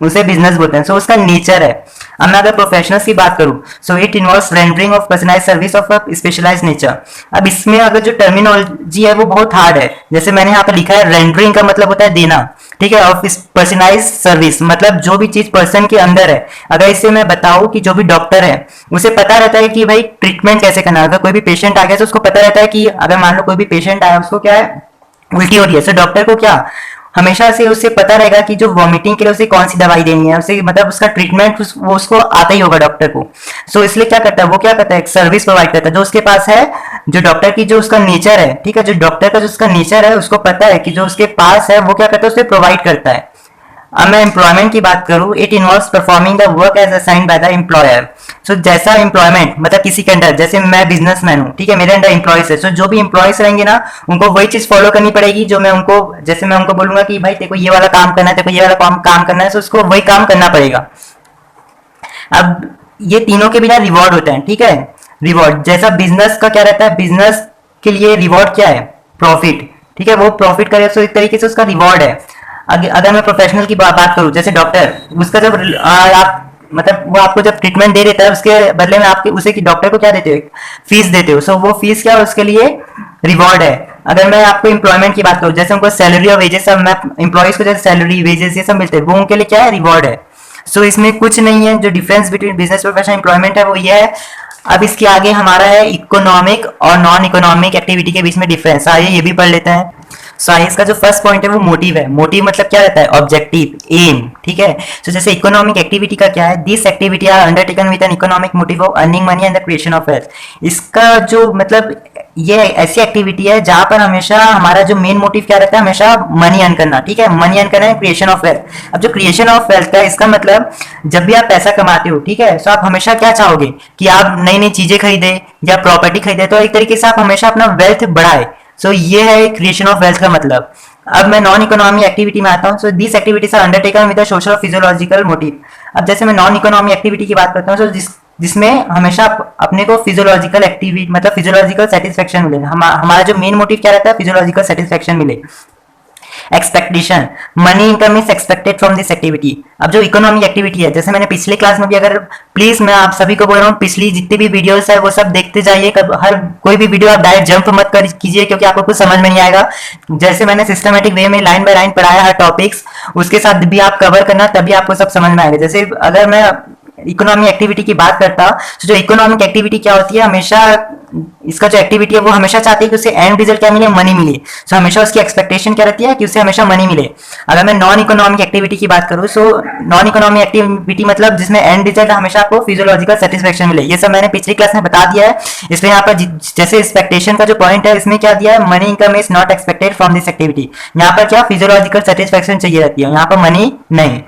Speaker 2: उसे बिजनेस बोलते हैं। सो उसका नेचर है। अब मैं अगर प्रोफेशनल्स की बात करूं, so it involves rendering of personalised service of a specialised nature. अब इसमें अगर जो टर्मिनोलॉजी है वो बहुत हार्ड है। जैसे मैंने यहाँ पर लिखा है, रेंडरिंग का मतलब होता है देना, ठीक है, ऑफ पर्सनलाइज्ड सर्विस, मतलब जो भी चीज पर्सन के अंदर है। अगर इससे मैं बताऊं कि जो भी डॉक्टर है उसे पता रहता है कि भाई ट्रीटमेंट कैसे करना है। अगर कोई भी पेशेंट आ गया तो उसको पता रहता है कि अगर मान लो कोई भी पेशेंट आया, उसको क्या है, उल्टी हो रही है, तो डॉक्टर को क्या हमेशा से उसे पता रहेगा कि जो वॉमिटिंग के लिए उसे कौन सी दवाई देनी है, उसे मतलब उसका ट्रीटमेंट वो उसको आता ही होगा डॉक्टर को। सो इसलिए क्या करता है, वो क्या करता है, एक सर्विस प्रोवाइड करता है जो उसके पास है, जो डॉक्टर की जो उसका नेचर है, ठीक है, जो डॉक्टर का जो उसका नेचर है उसको पता है कि जो उसके पास है वो क्या करता है, उसे प्रोवाइड करता है। अब मैं एम्प्लॉयमेंट की बात करूँ, it involves performing the work as assigned by the employer. So जैसा एम्प्लॉयमेंट मतलब किसी के अंडर, जैसे मैं बिजनेसमैन हूँ, ठीक है, मेरे अंडर एम्प्लॉयज है, सो जो भी एम्प्लॉयज रहेंगे ना, उनको वही चीज फॉलो करनी पड़ेगी जो मैं उनको, जैसे मैं उनको बोलूंगा कि भाई तेरे को ये वाला काम करना है, तेरे को ये वाला काम करना है, सो उसको वही काम करना पड़ेगा। अब ये तीनों के बिना रिवॉर्ड होता है, ठीक है। रिवॉर्ड जैसा बिजनेस का क्या रहता है, बिजनेस के लिए रिवॉर्ड क्या है, प्रॉफिट, ठीक है, वो प्रॉफिट करे तो एक तरीके से उसका रिवॉर्ड है। अगर मैं प्रोफेशनल की बात करूं, जैसे डॉक्टर, उसका जब आप मतलब वो आपको जब ट्रीटमेंट दे देता है, उसके बदले में आपके उसे डॉक्टर को क्या देते हो, फीस देते हो, सो वो फीस क्या है, उसके लिए रिवॉर्ड है। अगर मैं आपको एम्प्लॉयमेंट की बात करूं, जैसे उनको सैलरी और वेजेस सब, मैं एम्प्लॉयज को जैसे सैलरी वेजेस ये सब मिलते हैं, वो उनके लिए क्या है, रिवॉर्ड है। सो इसमें कुछ नहीं है, जो difference between business profession employment है वो ये है। अब इसके आगे हमारा है इकोनॉमिक और नॉन इकोनॉमिक एक्टिविटी के बीच में डिफरेंस, आइए ये भी पढ़ लेते हैं। साइंस का जो फर्स्ट पॉइंट है वो मोटिव है। मोटिव मतलब क्या रहता है, ऑब्जेक्टिव, एम, ठीक है। तो जैसे इकोनॉमिक एक्टिविटी का क्या है, this activity are undertaken with an economic motive of earning money and the creation of wealth. इसका जो मतलब ये ऐसी एक्टिविटी है जहां पर हमेशा हमारा जो मेन मोटिव क्या रहता है, हमेशा मनी अर्न करना, ठीक है, मनी अर्न करना है, क्रिएशन ऑफ वेल्थ। अब जो क्रिएशन ऑफ वेल्थ का इसका मतलब, जब भी आप पैसा कमाते हो, ठीक है, तो आप हमेशा क्या चाहोगे कि आप नई नई चीजें खरीदे या प्रॉपर्टी खरीदे, तो एक तरीके से आप हमेशा अपना वेल्थ बढ़ाए। सो ये है क्रिएशन ऑफ वेल्थ का मतलब। अब मैं नॉन इकोनॉमी एक्टिविटी में आता हूँ। So this activities are undertaken with social physiological motive. अब जैसे मैं नॉन इकोनॉमी एक्टिविटी की बात करता हूँ, सो जिसमें हमेशा अपने को फिजियोलॉजिकल एक्टिविटी मतलब फिजियोलॉजिकल सेटिस्फेक्शन मिले, हमारा जो मेन मोटिव क्या रहता है, फिजियोलॉजिकल सेटिस्फेक्शन मिले। Expectation, money income is expected from this activity. अब जो इकोनॉमिक एक्टिविटी है, जैसे मैंने पिछले क्लास में भी, अगर प्लीज मैं आप सभी को बोल रहा हूँ, पिछली जितनी भी वीडियोस है वो सब देखते जाइए। हर कोई भी वीडियो आप डायरेक्ट जंप मत कीजिए, क्योंकि आपको कुछ समझ में नहीं आएगा। जैसे मैंने सिस्टमेटिक वे में लाइन बाय लाइन पढ़ाया हर टॉपिक्स, उसके साथ भी आप कवर करना, तभी आपको सब समझ में आएगा। जैसे अगर मैं इकोनॉमिक एक्टिविटी की बात करता, तो जो इकोनॉमिक एक्टिविटी क्या होती है, हमेशा इसका जो एक्टिविटी है वो हमेशा चाहती है कि उसे एंड रिजल्ट क्या मिले, मनी मिले। सो हमेशा उसकी एक्सपेक्टेशन क्या रहती है कि उसे हमेशा मनी मिले। अगर मैं नॉन इकोनॉमिक एक्टिविटी की बात करूँ, सो नॉन इकोनॉमिक एक्टिविटी मतलब जिसमें एंड रिजल्ट हमेशा आपको फिजियोलॉजिकल सेटिस्फेक्शन मिले। ये सब मैंने पिछली क्लास में बता दिया है। इसमें यहाँ पर जैसे एक्सपेक्टेशन का जो पॉइंट है, इसमें क्या दिया है, money income is not expected from this activity. यहाँ पर क्या फिजियोलॉजिकल सेटिस्फेक्शन चाहिए रहती है, यहाँ पर मनी नहीं।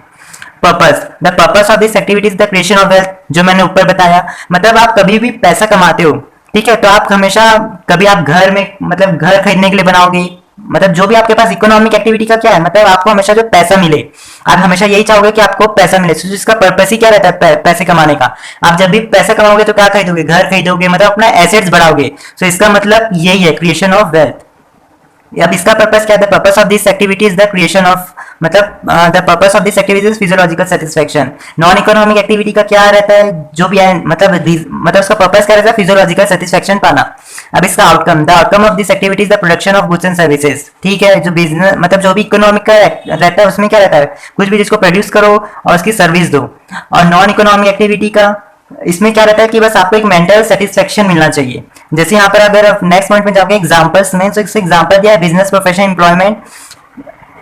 Speaker 2: Purpose, the purpose of this activity is the creation of wealth, जो मैंने ऊपर बताया। मतलब आप कभी भी पैसा कमाते हो, ठीक है, तो आप हमेशा कभी आप घर में मतलब घर खरीदने के लिए बनाओगे, मतलब जो भी आपके पास इकोनॉमिक एक्टिविटी का क्या है, मतलब आपको हमेशा जो पैसा मिले, आप हमेशा यही चाहोगे कि आपको पैसा मिले। तो इसका पर्पस ही क्या रहता है, पैसे कमाने का। आप जब भी पैसा कमाओगे तो क्या खरीदोगे, घर खरीदोगे, मतलब अपना एसेट्स बढ़ाओगे। तो इसका मतलब यही है, क्रिएशन ऑफ वेल्थ। अब इसका पर्पस क्या है, the purpose of this activity is the creation of, मतलब the purpose of this activity is physiological satisfaction. Non economic activity का क्या रहता है, जो भी है मतलब उसका पर्पस क्या रहता है, फिजियोलॉजिकल सेटिस्फेक्शन पाना। अब इसका outcome, the outcome of this activity is the production of goods and services, ठीक है। जो बिजनेस मतलब जो भी इकोनॉमिक का रहता है, उसमें क्या रहता है, कुछ भी जिसको प्रोड्यूस करो और उसकी सर्विस दो। और नॉन इकोनॉमिक एक्टिविटी का इसमें क्या रहता है कि बस आपको एक मेंटल सेटिस्फेक्शन मिलना चाहिए। जैसे यहाँ पर अगर आप नेक्स्ट पॉइंट में जाओगे एग्जांपल्स में, तो इससे एग्जांपल दिया है बिजनेस, प्रोफेशन, एम्प्लॉयमेंट।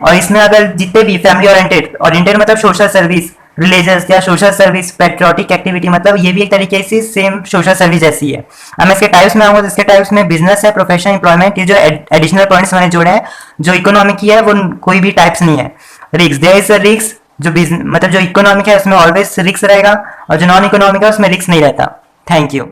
Speaker 2: और इसमें अगर जितने भी फैमिली ओरिएंटेड मतलब सोशल सर्विस, रिलीजियस या सोशल सर्विस, पेट्रियोटिक एक्टिविटी, मतलब ये भी एक तरीके से सेम सोशल सर्विस जैसी है। अब मैं इसके टाइप्स में आऊंगा, तो इसके टाइप्स में बिजनेस है, प्रोफेशन, एम्प्लॉयमेंट, ये जो एडिशनल पॉइंट्स मैंने जोड़े हैं। जो इकोनॉमिक की है वो कोई भी टाइप्स नहीं है। Risk, there is a risk, जो बिजनेस मतलब जो इकोनॉमिक है उसमें ऑलवेज रिस्क रहेगा, और जो नॉन इकोनॉमिक है उसमें रिस्क नहीं रहता। Thank you.